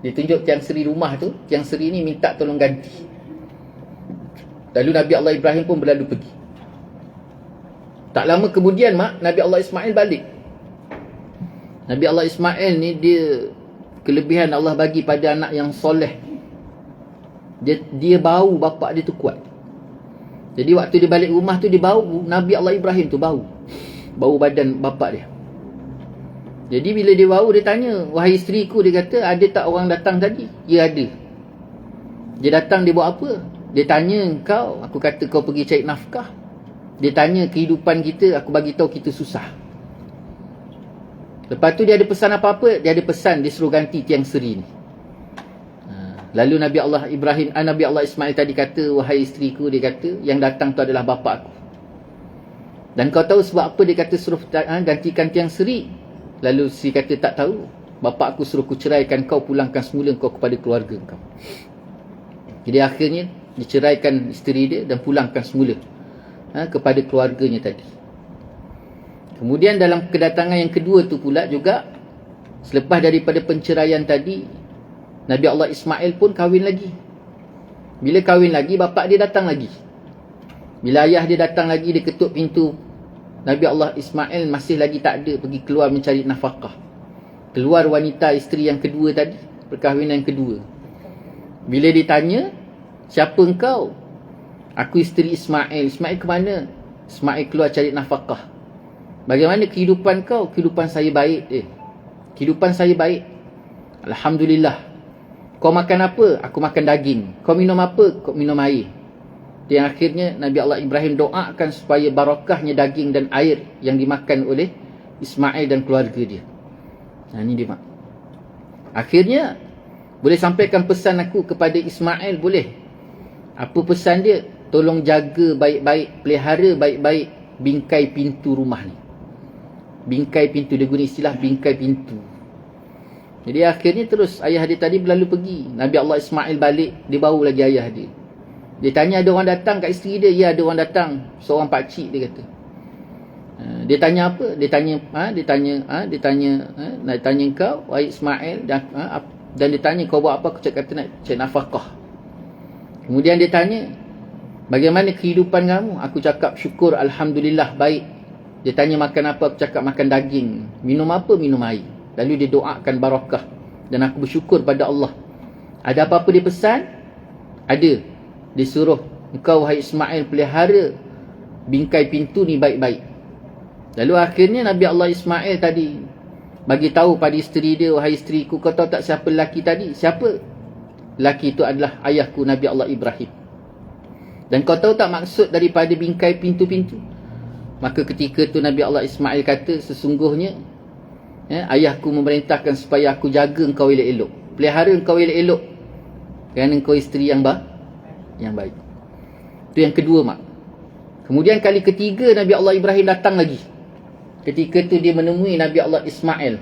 Dia tunjuk tiang seri rumah tu, tiang seri ni minta tolong ganti. Lalu Nabi Allah Ibrahim pun berlalu pergi. Tak lama kemudian Nabi Allah Ismail balik. Nabi Allah Ismail ni dia kelebihan Allah bagi pada anak yang soleh. Dia bau bapak dia tu kuat. Jadi waktu dia balik rumah tu, dia bau Nabi Allah Ibrahim tu bau badan bapak dia. Jadi bila dia bau, dia tanya, wahai isteriku, dia kata, ada tak orang datang tadi? Ya, ada. Dia datang, dia buat apa? Dia tanya kau, aku kata kau pergi cari nafkah. Dia tanya kehidupan kita, aku bagi tahu kita susah. Lepas tu dia ada pesan apa-apa? Dia ada pesan, dia suruh ganti tiang seri ni. Lalu Nabi Allah Ismail tadi kata, wahai isteriku, dia kata, yang datang tu adalah bapa aku. Dan kau tahu sebab apa dia kata suruh gantikan tiang seri? Lalu si kata, tak tahu. Bapa aku suruh ku ceraikan kau, pulangkan semula kau kepada keluarga kau. Jadi akhirnya diceraikan isteri dia dan pulangkan semula kepada keluarganya tadi. Kemudian dalam kedatangan yang kedua tu pula juga, selepas daripada penceraian tadi, Nabi Allah Ismail pun kahwin lagi. Bila kahwin lagi, bapak dia datang lagi. Bila ayah dia datang lagi, dia ketuk pintu, Nabi Allah Ismail masih lagi tak ada, pergi keluar mencari nafkah. Keluar wanita isteri yang kedua tadi, perkahwinan yang kedua. Bila ditanya, siapa engkau? Aku isteri Ismail. Ismail ke mana? Ismail keluar cari nafkah. Bagaimana kehidupan kau? Kehidupan saya baik. Kehidupan saya baik, alhamdulillah. Kau makan apa? Aku makan daging. Kau minum apa? Kau minum air. Dan akhirnya Nabi Allah Ibrahim doakan supaya barakahnya daging dan air yang dimakan oleh Ismail dan keluarga dia. Ini dia, mak. Akhirnya boleh sampaikan pesan aku kepada Ismail, boleh. Apa pesan dia? Tolong jaga baik-baik, pelihara baik-baik bingkai pintu rumah ni. Bingkai pintu, dia guna istilah bingkai pintu. Jadi akhirnya terus ayah dia tadi berlalu pergi. Nabi Allah Ismail balik, dia bawa lagi ayah dia. Dia tanya, ada orang datang kat isteri dia? Ya, ada orang datang. Seorang pakcik, dia kata. Dia tanya apa? Dia tanya kau, wahai Ismail, dan dia tanya kau buat apa? Aku kata nak cari nafkah. Kemudian dia tanya, bagaimana kehidupan kamu? Aku cakap syukur, alhamdulillah, baik. Dia tanya makan apa? Aku cakap makan daging. Minum apa? Minum air. Lalu dia doakan barakah, dan aku bersyukur pada Allah. Ada apa-apa dia pesan? Ada. Dia suruh, engkau wahai Ismail pelihara bingkai pintu ni baik-baik. Lalu akhirnya Nabi Allah Ismail tadi bagi tahu pada isteri dia, wahai isteriku, kau tahu tak siapa lelaki tadi? Siapa? Lelaki itu adalah ayahku Nabi Allah Ibrahim. Dan kau tahu tak maksud daripada bingkai pintu-pintu? Maka ketika itu Nabi Allah Ismail kata, sesungguhnya ayahku memerintahkan supaya aku jaga engkau elok-elok, pelihara engkau elok-elok, kerana engkau isteri yang baik. Itu yang kedua, mak. Kemudian kali ketiga Nabi Allah Ibrahim datang lagi. Ketika itu dia menemui Nabi Allah Ismail.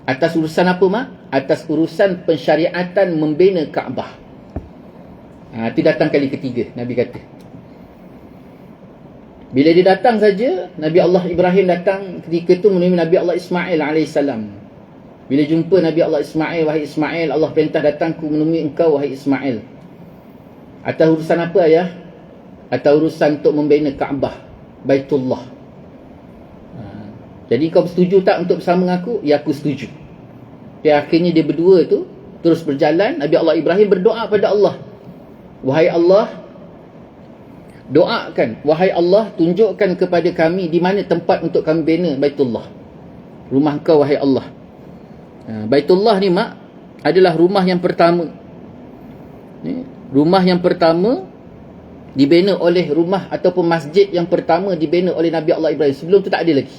Atas urusan apa, mak? Atas urusan pensyariatan membina Kaabah. Itu datang kali ketiga, Nabi kata. Bila dia datang saja, Nabi Allah Ibrahim datang ketika itu menemui Nabi Allah Ismail AS. Bila jumpa Nabi Allah Ismail, wahai Ismail, Allah perintah datangku menemui engkau, wahai Ismail. Atas urusan apa, ayah? Atas urusan untuk membina Kaabah, Baitullah. Jadi kau setuju tak untuk bersama dengan aku? Ya, aku setuju. Dan akhirnya dia berdua tu terus berjalan. Nabi Allah Ibrahim berdoa pada Allah, wahai Allah, doakan, wahai Allah, tunjukkan kepada kami di mana tempat untuk kami bina Baitullah, rumah kau, wahai Allah. Baitullah ni, mak, adalah rumah yang pertama. Rumah yang pertama dibina oleh rumah ataupun masjid yang pertama dibina oleh Nabi Allah Ibrahim. Sebelum tu tak ada lagi.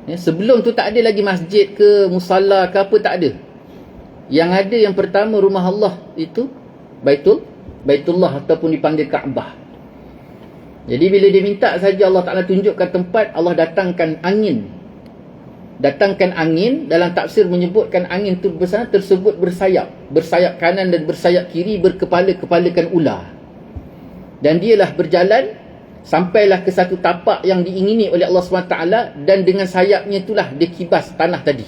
Sebelum tu tak ada lagi masjid ke musalla ke apa, tak ada. Yang ada yang pertama rumah Allah itu Baitullah ataupun dipanggil Kaabah. Jadi bila dia minta saja Allah Ta'ala tunjukkan tempat, Allah datangkan angin. Datangkan angin, dalam tafsir menyebutkan angin tersebut bersayap. Bersayap kanan dan bersayap kiri, berkepala-kepalakan ular. Dan dialah berjalan sampailah ke satu tapak yang diingini oleh Allah SWT, dan dengan sayapnya itulah dia kibas tanah tadi.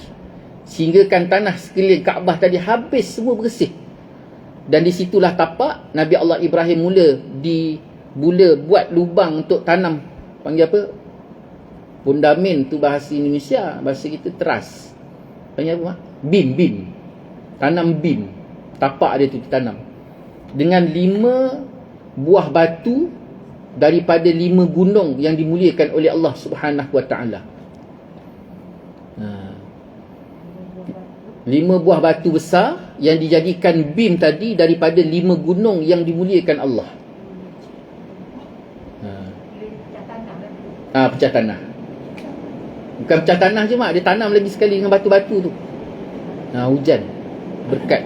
Sehinggakan tanah sekeliling Kaabah tadi habis semua bersih. Dan di situlah tapak Nabi Allah Ibrahim mula buat lubang untuk tanam. Panggil apa? Bundamin tu bahasa Indonesia, bahasa kita teras. Panggil apa, mak? Bim. Tanam bim. Tapak dia tu ditanam dengan 5 buah batu daripada 5 gunung yang dimuliakan oleh Allah Subhanahu Wa Taala. 5 buah batu besar yang dijadikan bim tadi daripada 5 gunung yang dimuliakan Allah. Pecah tanah. Bukan pecah tanah je, mak, dia tanam lagi sekali dengan batu-batu tu. Hujan berkat.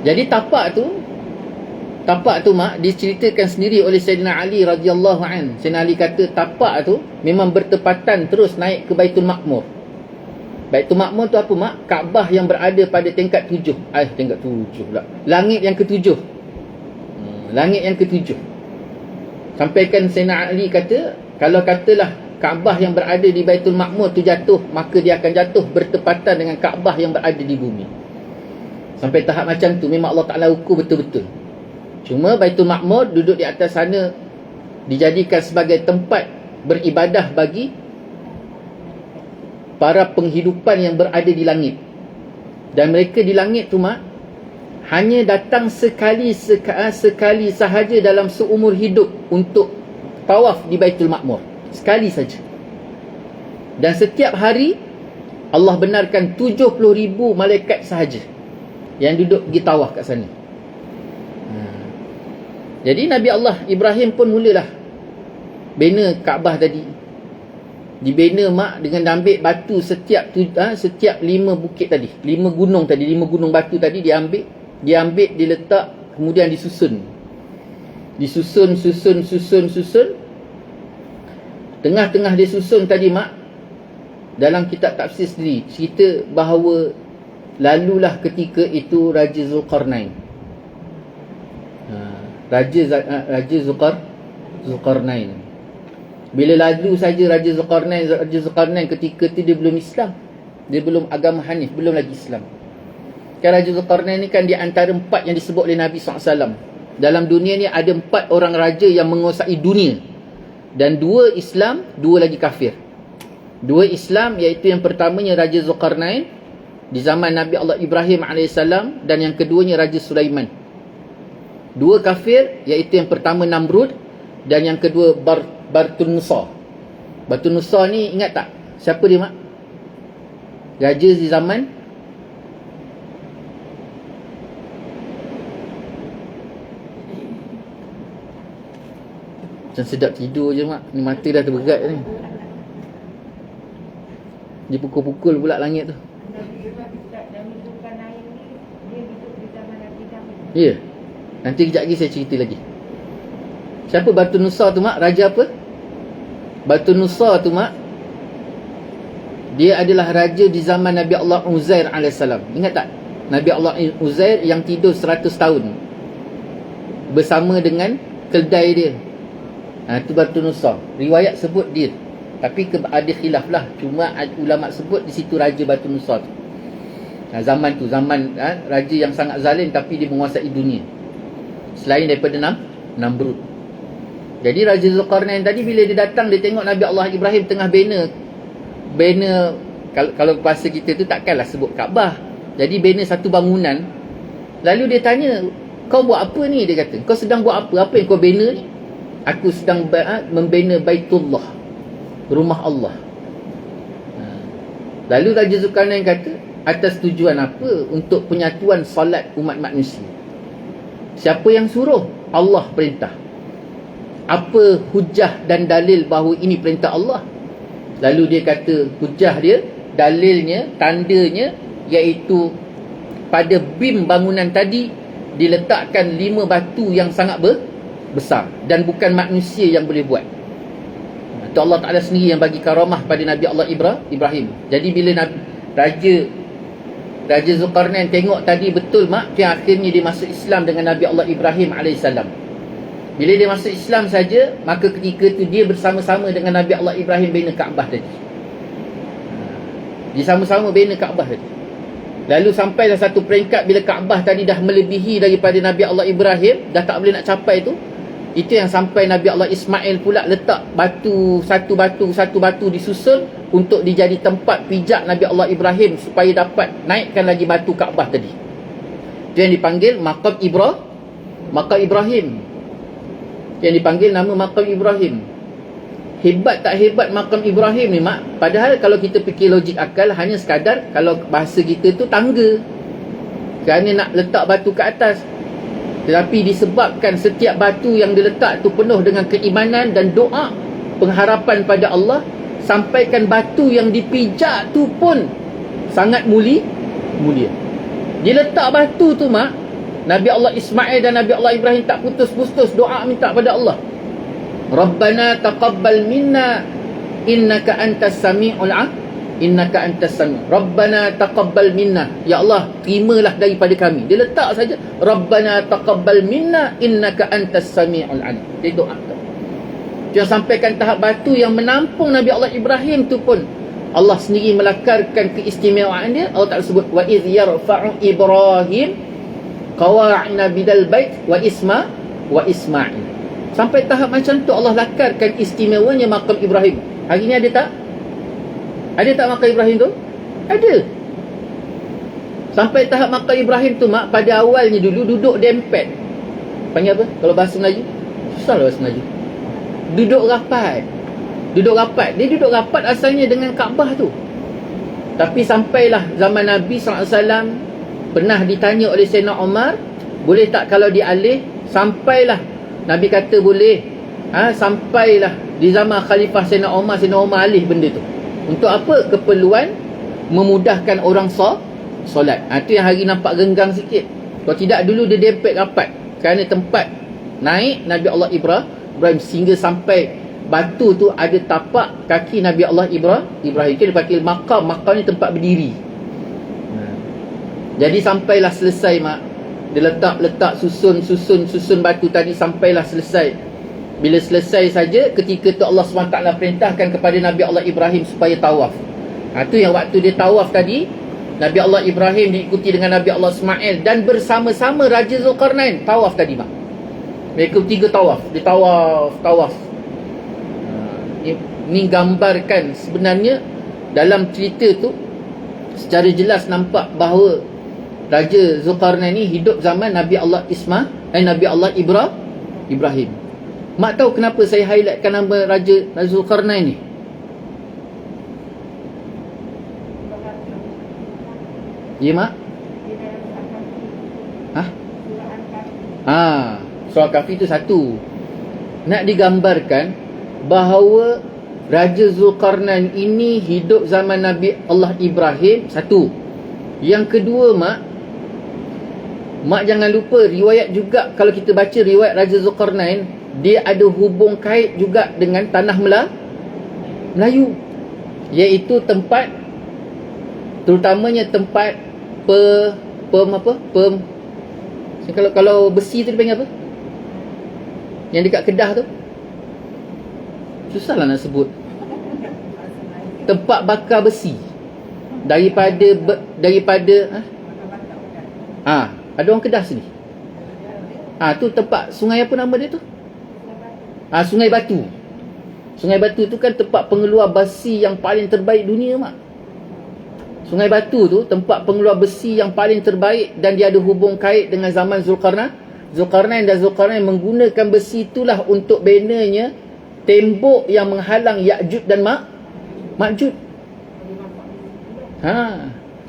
Jadi tapak tu, mak, diceritakan sendiri oleh Sayyidina Ali radhiyallahu an. Sayyidina Ali kata tapak tu memang bertepatan terus naik ke Baitul Ma'mur. Baitul Ma'mur tu apa, mak? Kaabah yang berada pada tingkat 7. Tingkat 7 pula. Langit yang ke-7. Langit yang ke-7. Sampaikan Sayyidina Ali kata, kalau katalah Kaabah yang berada di Baitul Ma'mur tu jatuh, maka dia akan jatuh bertepatan dengan Kaabah yang berada di bumi. Sampai tahap macam tu memang Allah Ta'ala ukur betul-betul. Cuma Baitul Ma'mur duduk di atas sana dijadikan sebagai tempat beribadah bagi para penghidupan yang berada di langit. Dan mereka di langit tu mak hanya datang sekali sahaja dalam seumur hidup untuk tawaf di Baitul Ma'mur. Sekali saja. Dan setiap hari Allah benarkan 70,000 malaikat sahaja yang duduk pergi tawaf kat sana. Jadi Nabi Allah Ibrahim pun mulalah bina Kaabah tadi. Dibina mak dengan ambil batu setiap 5 bukit tadi, 5 gunung tadi, 5 gunung batu tadi diambil, diletak, kemudian disusun. Susun. Tengah-tengah dia susun tadi mak, dalam kitab tafsir sendiri cerita bahawa lalulah ketika itu Raja Zulkarnain. Raja Zulkarnain. Bila lalu saja Raja Zulkarnain ketika itu dia belum Islam. Dia belum agama Hanif, belum lagi Islam. Kan Raja Zulkarnain ni kan di antara 4 yang disebut oleh Nabi SAW. Dalam dunia ni ada 4 orang raja yang menguasai dunia. Dan 2 Islam, 2 lagi kafir. 2 Islam iaitu yang pertamanya Raja Zulkarnain di zaman Nabi Allah Ibrahim AS, dan yang keduanya Raja Sulaiman. 2 kafir iaitu yang pertama Namrud dan yang kedua Bartun Nusa. Bartun Nusa ni ingat tak? Siapa dia mak? Raja di zaman macam sedap tidur je mak. Ni mata dah terberat ni. Dia pukul-pukul pula langit tu. Ya. Nanti kejap lagi saya cerita lagi. Siapa Batu Nusa tu mak? Raja apa? Batu Nusa tu mak, dia adalah raja di zaman Nabi Allah Uzair AS. Ingat tak? Nabi Allah Uzair yang tidur 100 tahun bersama dengan keldai dia. Itu Batu Nusa. Riwayat sebut dia, tapi ada khilaf lah. Cuma ulama sebut di situ Raja Batu Nusa tu. Zaman tu, zaman raja yang sangat zalim, tapi dia menguasai dunia selain daripada Namrud. Jadi Raja Zulkarnain tadi bila dia datang, dia tengok Nabi Allah Ibrahim tengah bina, kalau bahasa kita tu takkanlah sebut Kaabah. Jadi bina satu bangunan. Lalu dia tanya, kau buat apa ni? Dia kata, kau sedang buat apa? Apa yang kau bina ni? Aku sedang membina Baitullah, rumah Allah. Lalu Raja Zulkarnain kata, atas tujuan apa? Untuk penyatuan solat umat manusia. Siapa yang suruh? Allah perintah. Apa hujah dan dalil bahawa ini perintah Allah? Lalu dia kata, hujah dia, dalilnya, tandanya, iaitu pada bim bangunan tadi diletakkan 5 batu yang sangat besar, dan bukan manusia yang boleh buat. Itu Allah Ta'ala sendiri yang bagi karamah pada Nabi Allah Ibrahim. Jadi bila Raja Zulkarnain tengok tadi betul mak, yang akhirnya dia masuk Islam dengan Nabi Allah Ibrahim AS. Bila dia masuk Islam saja, maka ketika itu dia bersama-sama dengan Nabi Allah Ibrahim bina Kaabah tadi. Dia sama-sama bina Kaabah tadi. Lalu sampailah satu peringkat bila Kaabah tadi dah melebihi daripada Nabi Allah Ibrahim, dah tak boleh nak capai tu. Itu yang sampai Nabi Allah Ismail pula letak satu batu disusun untuk dijadi tempat pijak Nabi Allah Ibrahim supaya dapat naikkan lagi batu Kaabah tadi. Itu yang dipanggil Maqam Ibrahim. Yang dipanggil nama Maqam Ibrahim. Hebat tak hebat Maqam Ibrahim ni mak? Padahal kalau kita fikir logik akal, hanya sekadar, kalau bahasa kita tu tangga, kerana nak letak batu ke atas. Tetapi disebabkan setiap batu yang diletak tu penuh dengan keimanan dan doa, pengharapan pada Allah, sampaikan batu yang dipijak tu pun sangat mulia. Dia letak batu tu mak, Nabi Allah Ismail dan Nabi Allah Ibrahim tak putus-putus doa minta pada Allah. Rabbana taqabbal minna innaka antas sami'ul sami'. Rabbana taqabbal minna. Ya Allah, terimalah daripada kami. Dia letak saja Rabbana taqabbal minna innaka antas sami'ul 'alim. Dia doa tu. Dia sampaikan tahap batu yang menampung Nabi Allah Ibrahim tu pun Allah sendiri melakarkan keistimewaan dia. Allah Ta'ala sebut wa idh yarfa'u Ibrahim qawa'ina bidal bait wa Ismail. Sampai tahap macam tu Allah lakarkan istimewanya makam Ibrahim. Hari ni ada tak? Ada tak makam Ibrahim tu? Ada. Sampai tahap makam Ibrahim tu mak, pada awalnya dulu duduk dempet. Panggil apa? Kalau bahasa Melayu? Susah lah bahasa Melayu. Duduk rapat. Duduk rapat. Dia duduk rapat asalnya dengan Kaabah tu. Tapi sampailah zaman Nabi SAW, pernah ditanya oleh Sayyidina Umar, boleh tak kalau dialih? Sampailah Nabi kata boleh. Sampailah di zaman Khalifah Sayyidina Umar alih benda tu. Untuk apa? Keperluan memudahkan orang solat. Itu yang hari nampak renggang sikit. Kalau tidak dulu dia dempet rapat. Kerana tempat naik Nabi Allah Ibrahim sehingga sampai batu tu ada tapak kaki Nabi Allah Ibrahim. Itu dia panggil makam. Makam ni tempat berdiri. Jadi sampailah selesai mak. Dia letak susun batu tadi, sampailah selesai. Bila selesai saja, ketika tu Allah SWT perintahkan kepada Nabi Allah Ibrahim supaya tawaf. Itu yang waktu dia tawaf tadi, Nabi Allah Ibrahim diikuti dengan Nabi Allah Ismail dan bersama-sama Raja Zulkarnain tawaf tadi mak. Mereka tiga tawaf. Dia tawaf. Ini gambarkan sebenarnya dalam cerita tu secara jelas nampak bahawa Raja Zulkarnain ni hidup zaman Nabi Allah Nabi Allah Ibrahim. Mak tahu kenapa saya highlightkan nama Raja Zulkarnain ni? Ya mak? Surah Kahfi tu satu. Nak digambarkan bahawa Raja Zulkarnain ini hidup zaman Nabi Allah Ibrahim, satu. Yang kedua mak jangan lupa riwayat juga. Kalau kita baca riwayat Raja Zulkarnain, dia ada hubung kait juga dengan tanah Melayu, iaitu tempat, terutamanya tempat kalau besi tu dipanggil apa? Yang dekat Kedah tu, susahlah nak sebut. Tempat bakar besi daripada ada orang Kedah sini. Tu tempat sungai apa nama dia tu? Sungai Batu. Sungai Batu tu kan tempat pengeluar besi yang paling terbaik dunia mak. Sungai Batu tu tempat pengeluar besi yang paling terbaik, dan dia ada hubung kait dengan zaman Zulkarnain dan Zulkarnain menggunakan besi itulah untuk benanya tembok yang menghalang Ya'juj dan Ma'juj.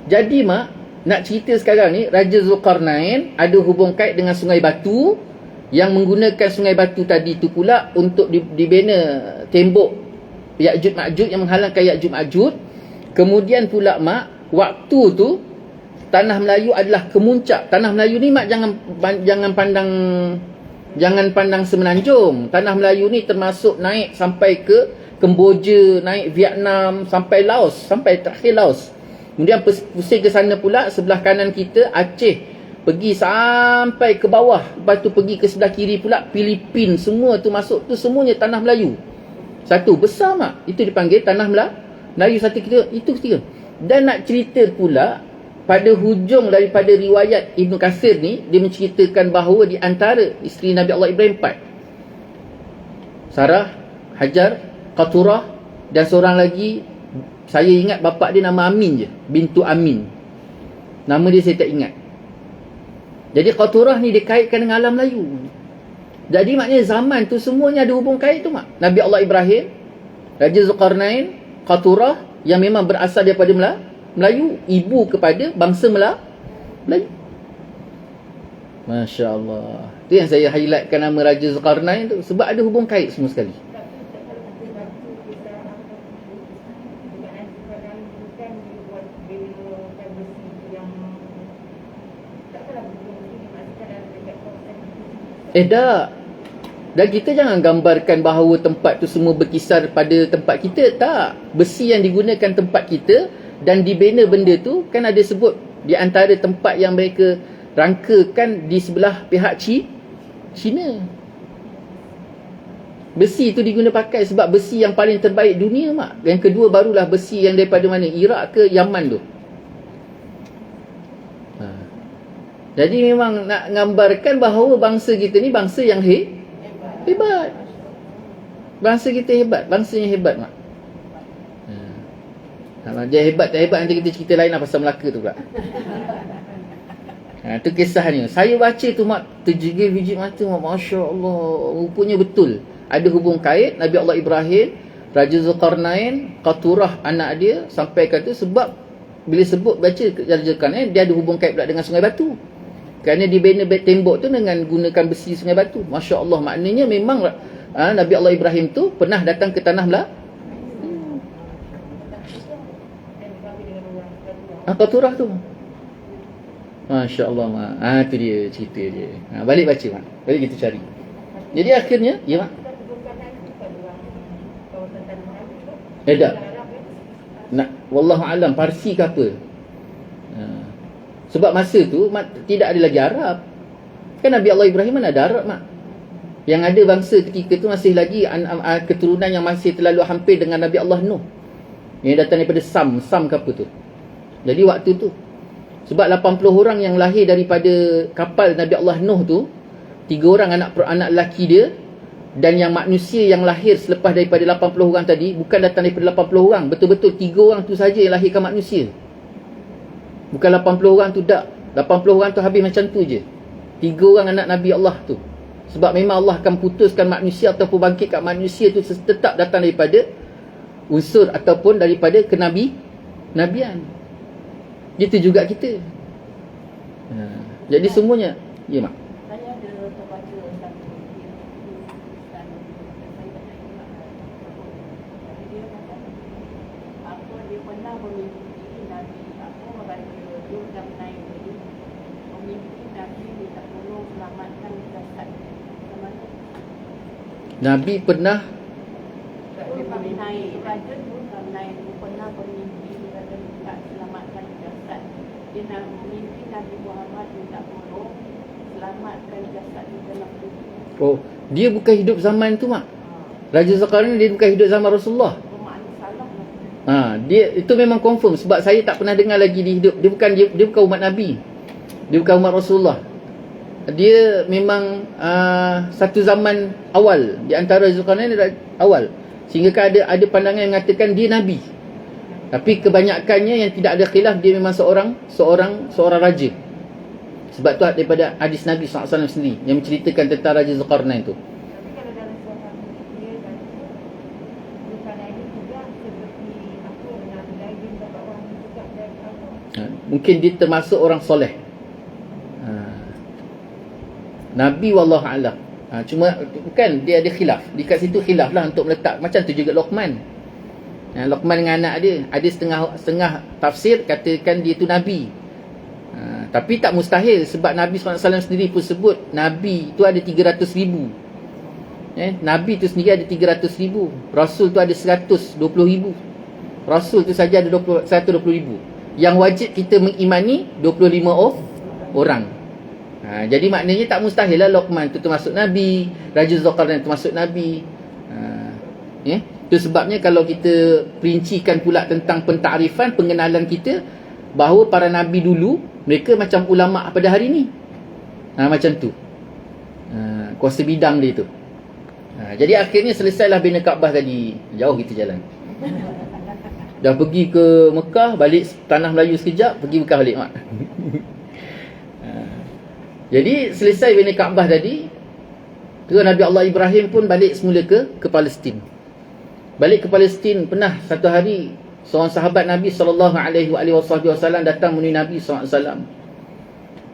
Jadi mak, nak cerita sekarang ni, Raja Zulkarnain ada hubung kait dengan Sungai Batu, yang menggunakan Sungai Batu tadi tu pula untuk dibina tembok Ya'juj Ma'juj yang menghalangkan Ya'juj Ma'juj. Kemudian pula mak, waktu tu tanah Melayu adalah kemuncak. Tanah Melayu ni mak jangan pandang semenanjung. Tanah Melayu ni termasuk naik sampai ke Kemboja, naik Vietnam, sampai Laos, sampai terakhir Laos. Kemudian pusing ke sana pula, sebelah kanan kita Aceh, pergi sampai ke bawah. Lepas tu pergi ke sebelah kiri pula Filipin, semua tu masuk tu semuanya tanah Melayu. Satu besar mak, itu dipanggil tanah Melayu satu kita, itu ketiga. Dan nak cerita pula, pada hujung daripada riwayat Ibn Kathir ni, dia menceritakan bahawa di antara isteri Nabi Allah Ibrahim 4, Sarah, Hajar, Qaturah, dan seorang lagi, saya ingat bapa dia nama Amin je, bintu Amin. Nama dia saya tak ingat. Jadi Qaturah ni dikaitkan dengan alam Melayu. Jadi maknanya zaman tu semuanya ada hubung kait tu mak. Nabi Allah Ibrahim, Raja Zulkarnain, Qaturah yang memang berasal daripada Melayu, ibu kepada bangsa Melayu. Masya Allah. Itu yang saya highlightkan nama Raja Zulkarnain tu, sebab ada hubung kait semua sekali. Tak. Dan kita jangan gambarkan bahawa tempat tu semua berkisar pada tempat kita. Tak. Besi yang digunakan tempat kita dan dibina benda tu, kan ada sebut di antara tempat yang mereka rangkakan di sebelah pihak China. Besi tu diguna pakai sebab besi yang paling terbaik dunia, mak. Yang kedua barulah besi yang daripada mana? Iraq ke Yaman tu. Jadi memang nak gambarkan bahawa bangsa kita ni bangsa yang hebat. Bangsa kita hebat, bangsa yang hebat, mak. Dia hebat tak hebat nanti kita cerita lain lah pasal Melaka tu pula. Tu kisahnya. Saya baca tu, mak, terjegil biji mata, mak. Masya Allah, rupanya betul. Ada hubung kait Nabi Allah Ibrahim, Raja Zulkarnain, Qaturah anak dia, sampai kata sebab bila sebut baca Raja Zulkarnain, dia ada hubung kait pula dengan Sungai Batu. Kerana dibina tembok tu dengan gunakan besi Sungai Batu. Masya Allah, maknanya memang Nabi Allah Ibrahim tu pernah datang ke tanah Qaturah tu. Masya Allah, mak. Tu dia cerita dia. Balik baca, mak. Balik kita cari. Jadi akhirnya, ya, mak. Tak. Wallahu alam, Parsi ke apa. Sebab masa tu tidak ada lagi Arab. Kan Nabi Allah Ibrahim mana ada Arab, mak. Yang ada bangsa ketika tu masih lagi keturunan yang masih terlalu hampir dengan Nabi Allah Nuh, yang datang daripada Sam ke apa tu. Jadi waktu tu sebab 80 orang yang lahir daripada kapal Nabi Allah Nuh tu, 3 orang anak lelaki dia, dan yang manusia yang lahir selepas daripada 80 orang tadi bukan datang daripada 80 orang, betul-betul 3 orang tu saja yang lahirkan manusia. Bukan 80 orang tu, tak. 80 orang tu habis macam tu je. 3 orang anak Nabi Allah tu. Sebab memang Allah akan putuskan manusia ataupun bangkitkan manusia tu tetap datang daripada unsur ataupun daripada kenabian. Gitu juga kita. Jadi semuanya, ya, mak. Saya ada terbaca satu dia kata apa dia pernah memimpi Nabi Raja Zulkarnain ini memimpi Nabi minta tolong selamatkan jasad. Nabi pernah Raja Zulkarnain pernah bermimpi Raja minta selamatkan jasad. Dia nak mimpi Nabi Muhammad minta tolong selamatkan jasad di dalam kubur. Oh, dia bukan hidup zaman tu, mak. Raja Zulkarnain dia bukan hidup zaman Rasulullah. Dia itu memang confirm sebab saya tak pernah dengar lagi dia hidup. Dia bukan umat Nabi. Dia bukan umat Rasulullah. Dia memang satu zaman awal di antara Zulkarnain awal. Sehingga ada pandangan yang mengatakan dia Nabi. Tapi kebanyakannya yang tidak ada khilaf dia memang seorang raja. Sebab tu daripada hadis Nabi SAW sendiri yang menceritakan tentang Raja Zulkarnain tu. Tapi kalau dalam suara dia dan Zulkarnain ini juga seperti apa Nabi lain dapat orang juga dari Allah. Mungkin dia termasuk orang soleh. Nabi wallahu a'lam. Cuma bukan dia ada khilaf. Dekat situ khilaf lah untuk meletak. Macam tu juga Luqman. Luqman dengan anak dia ada setengah tafsir katakan dia tu Nabi. Tapi tak mustahil sebab Nabi SAW sendiri pun sebut Nabi tu ada 300,000. Nabi tu sendiri ada 300,000. Rasul tu ada 120,000. Rasul tu saja ada 120,000. Yang wajib kita mengimani 25 orang. Jadi maknanya tak mustahil lah Luqman tu termasuk Nabi, Raja Zulkarnain termasuk Nabi. Itu sebabnya kalau kita perincikan pula tentang pentakrifan, pengenalan kita bahawa para Nabi dulu mereka macam ulama' pada hari ni. Macam tu. Kuasa bidang dia tu. Jadi akhirnya selesailah bina Kaabah tadi. Jauh kita jalan. Dah pergi ke Mekah, balik tanah Melayu sekejap, pergi Mekah balik, mak. Jadi selesai bina Kaabah tadi, terus Nabi Allah Ibrahim pun balik semula ke Palestin. Balik ke Palestin, pernah satu hari seorang sahabat Nabi SAW datang menemui Nabi SAW.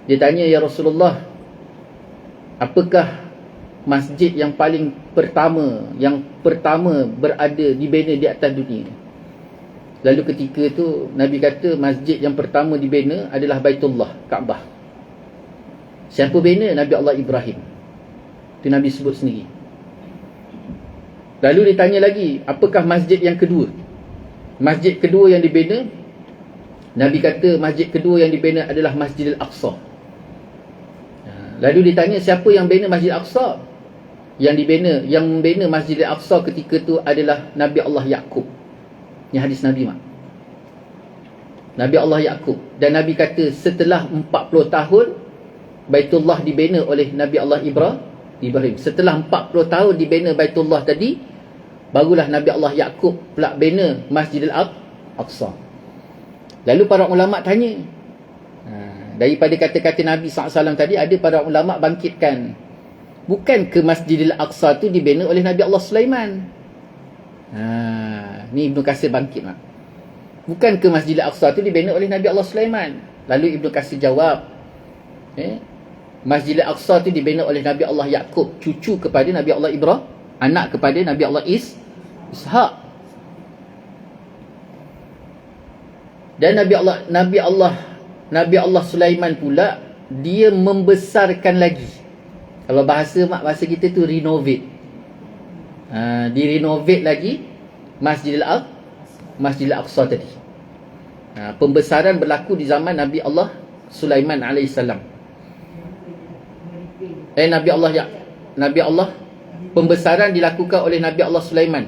Dia tanya, ya Rasulullah, apakah masjid yang paling pertama berada dibina di atas dunia? Lalu ketika itu Nabi kata masjid yang pertama dibina adalah Baitullah, Kaabah. Siapa bina? Nabi Allah Ibrahim. Itu Nabi sebut sendiri. Lalu ditanya lagi, apakah masjid yang kedua? Masjid kedua yang dibina, Nabi kata masjid kedua yang dibina adalah Masjidil Aqsa. Lalu ditanya siapa yang bina Masjid Aqsa? yang membina Masjidil Aqsa ketika tu adalah Nabi Allah Yaqub. Ini hadis Nabi mak. Nabi Allah Yaqub. Dan Nabi kata setelah 40 tahun Baitullah dibina oleh Nabi Allah Ibrahim. Setelah 40 tahun dibina Baitullah tadi, barulah Nabi Allah Yaqub pula bina Masjidil Aqsa. Lalu para ulama tanya, daripada kata-kata Nabi SAW tadi, ada para ulama bangkitkan, bukan ke Masjidil Aqsa tu dibina oleh Nabi Allah Sulaiman. Ni Ibnu Katsir bangkit mak. Bukan ke Masjidil Aqsa tu dibina oleh Nabi Allah Sulaiman. Lalu Ibnu Katsir jawab, Masjidil Aqsa tu dibina oleh Nabi Allah Yaqub, cucu kepada Nabi Allah Ibrahim, anak kepada Nabi Allah Ishaq. Dan Nabi Allah Sulaiman pula dia membesarkan lagi. Kalau bahasa kita tu renovate. Direnovate lagi Masjidil Aqsa tadi. Pembesaran berlaku di zaman Nabi Allah Sulaiman alaihissalam. Nabi Allah pembesaran dilakukan oleh Nabi Allah Sulaiman.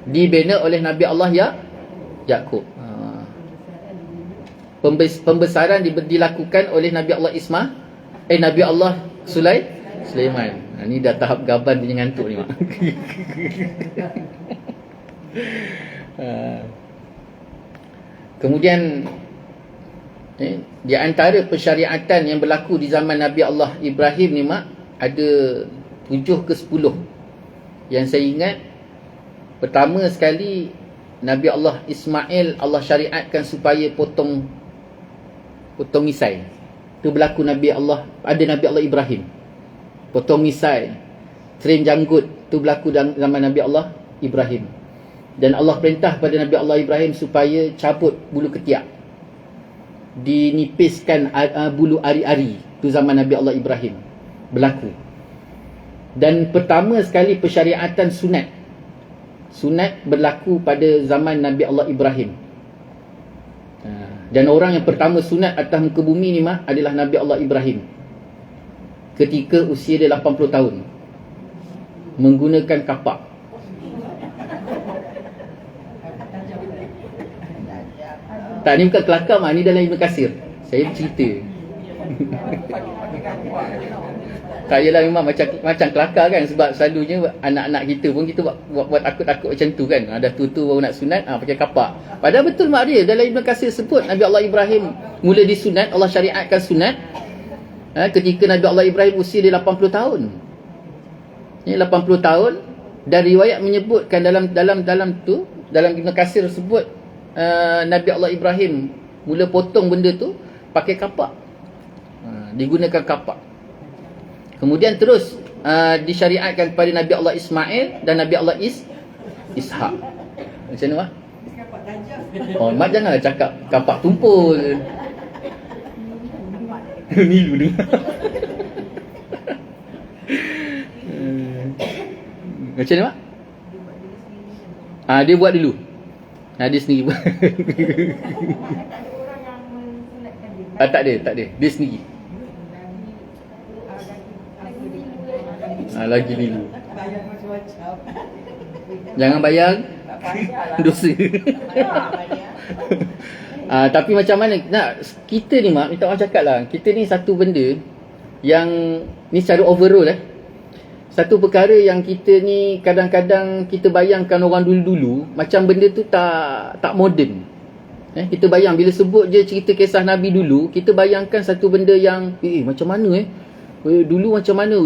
Dibina oleh Nabi Allah Yaqub. Pembesaran dilakukan oleh Nabi Allah Nabi Allah Sulaiman. Ni dah tahap gaban dia ngantuk ni mak. Kemudian di antara pensyariatan yang berlaku di zaman Nabi Allah Ibrahim ni mak, ada 7 ke 10 yang saya ingat. Pertama sekali, Nabi Allah Ismail Allah syariatkan supaya potong misai. Itu berlaku Nabi Allah Ibrahim. Potong misai, trim janggut, itu berlaku dalam zaman Nabi Allah Ibrahim. Dan Allah perintah pada Nabi Allah Ibrahim supaya cabut bulu ketiak, dinipiskan bulu ari-ari. Itu zaman Nabi Allah Ibrahim berlaku. Dan pertama sekali pensyariatan sunat berlaku pada zaman Nabi Allah Ibrahim. Dan orang yang pertama sunat atas muka bumi ni mah adalah Nabi Allah Ibrahim, ketika usia dia 80 tahun, menggunakan kapak. Tak, ni bukan kelakar mah, ni dalam Ibnu Katsir. Saya bercerita. Tak, yelah memang macam kelakar kan. Sebab selalunya anak-anak kita pun kita buat takut-takut macam tu kan. Dah tu baru nak sunat, pakai kapak. Padahal betul mak dia. Dalam Ibnu Katsir sebut Nabi Allah Ibrahim mula disunat, Allah syariatkan sunat ketika Nabi Allah Ibrahim usia dia 80 tahun. Ini 80 tahun. Dan riwayat menyebutkan dalam Ibnu Katsir sebut Nabi Allah Ibrahim mula potong benda tu pakai kapak. Digunakan kapak. Kemudian terus disyariatkan kepada Nabi Allah Ismail dan Nabi Allah Ishaq. Macam mana? Mak janganlah cakap kapak tumpul. Nilu dengar. Macam mana mak? Dia buat dulu. Dia sendiri buat. Tak ada. Dia sendiri. Lagi lilu. Jangan bayang dosa. Tapi macam mana kita ni mak, minta orang cakap lah, kita ni satu benda yang ni secara overall satu perkara yang kita ni kadang-kadang kita bayangkan orang dulu-dulu macam benda tu tak moden. Kita bayang bila sebut je cerita kisah Nabi dulu, kita bayangkan satu benda yang macam mana dulu macam mana,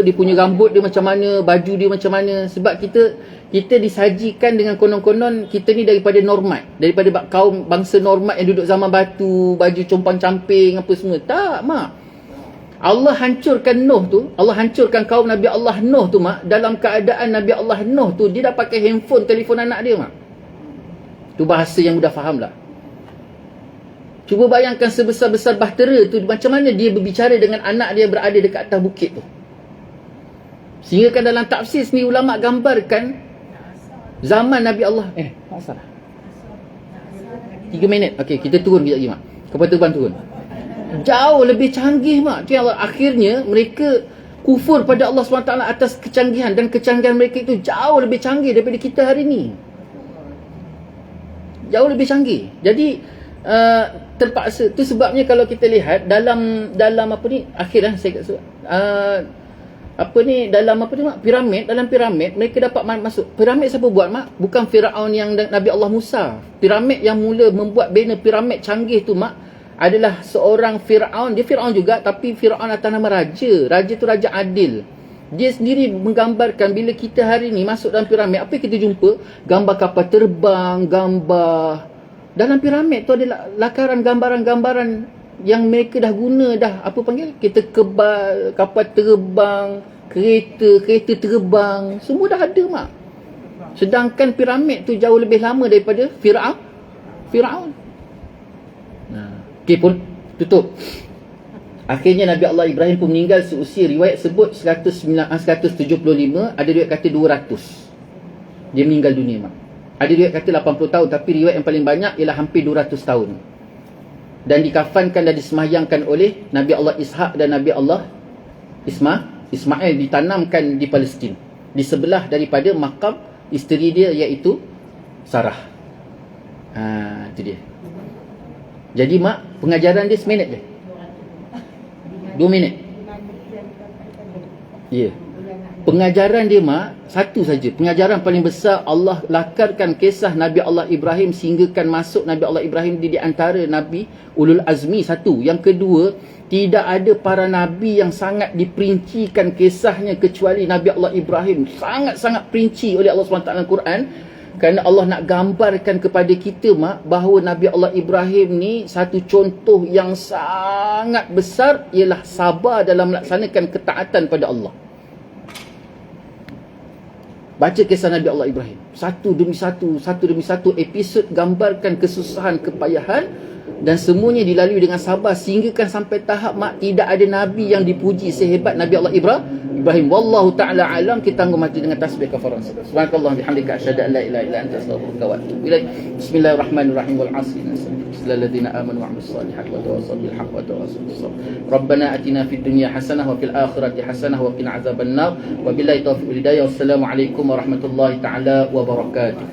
dia punya rambut dia macam mana, baju dia macam mana. Sebab kita disajikan dengan konon-konon kita ni daripada normat, daripada kaum bangsa normat yang duduk zaman batu, baju compang-camping apa semua. Tak mak, Allah hancurkan Nuh tu, Allah hancurkan kaum Nabi Allah Nuh tu mak, dalam keadaan Nabi Allah Nuh tu dia dah pakai handphone, telefon anak dia mak. Tu bahasa yang mudah faham lah. Cuba bayangkan sebesar-besar bahtera tu, macam mana dia berbicara dengan anak dia berada dekat atas bukit tu. Sehingga kan dalam tafsir ni ulama gambarkan zaman Nabi Allah. Tak salah. 3 minit. Okey, kita turun sekejap lagi mak. Kapal terbang turun. Jauh lebih canggih mak. Akhirnya mereka kufur pada Allah SWT atas kecanggihan, dan kecanggihan mereka itu jauh lebih canggih daripada kita hari ni. Jauh lebih canggih. Jadi terpaksa tu sebabnya kalau kita lihat dalam apa ni, akhirnya saya kata dalam piramid mereka dapat masuk. Piramid siapa buat, mak? Bukan Firaun yang Nabi Allah Musa. Piramid yang mula membuat bina piramid canggih tu, mak, adalah seorang Firaun. Dia Firaun juga, tapi Firaun atas nama raja. Raja tu raja adil. Dia sendiri menggambarkan bila kita hari ni masuk dalam piramid, apa yang kita jumpa? Gambar kapal terbang, gambar dalam piramid tu ada lakaran gambaran-gambaran yang mereka dah guna dah, apa panggil, kita kebal, kapal terbang, kereta terbang, semua dah ada, mak. Sedangkan piramid tu jauh lebih lama daripada Firaun. Nah, okey pun tutup. Akhirnya Nabi Allah Ibrahim pun meninggal seusia, riwayat sebut 175, ada riwayat kata 200. Dia meninggal dunia, mak. Ada riwayat kata 80 tahun, tapi riwayat yang paling banyak ialah hampir 200 tahun. Dan dikafankan dan disemayangkan oleh Nabi Allah Ishak dan Nabi Allah Ismail, ditanamkan di Palestin, di sebelah daripada makam isteri dia, iaitu Sarah. Itu dia. Jadi, mak, pengajaran dia seminit je, 2 minit. Ya. Pengajaran dia, mak, satu saja. Pengajaran paling besar, Allah lakarkan kisah Nabi Allah Ibrahim sehinggakan masuk Nabi Allah Ibrahim di antara Nabi Ulul Azmi. Satu. Yang kedua, tidak ada para Nabi yang sangat diperincikan kisahnya kecuali Nabi Allah Ibrahim. Sangat-sangat perinci oleh Allah SWT dalam Quran. Kerana Allah nak gambarkan kepada kita, mak, bahawa Nabi Allah Ibrahim ni satu contoh yang sangat besar ialah sabar dalam melaksanakan ketaatan pada Allah. Baca kisah Nabi Allah Ibrahim, satu demi satu episod gambarkan kesusahan, kepayahan, dan semuanya dilalui dengan sabar sehinggakan sampai tahap, mak, tidak ada Nabi yang dipuji sehebat Nabi Allah Ibrahim. Wallahu ta'ala alam. Kita tangguh mati dengan tasbih kafaran. Subhanallah bihamdika asyhadu an la ilaha illa anta astaghfiruka wa atubu ilaik. Bismillahirrahmanirrahim. Wal 'asri innal ladzina amanu wa 'amilus solihati wa tawassaw bil haqqi wa tawassaw bis sabr. Rabbana atina fid dunya hasanah wa fil akhirati hasanah wa qina azabannar. Wabillahi taufiq wal hidayah. Wassalamu alaikum warahmatullahi taala wabarakatuh.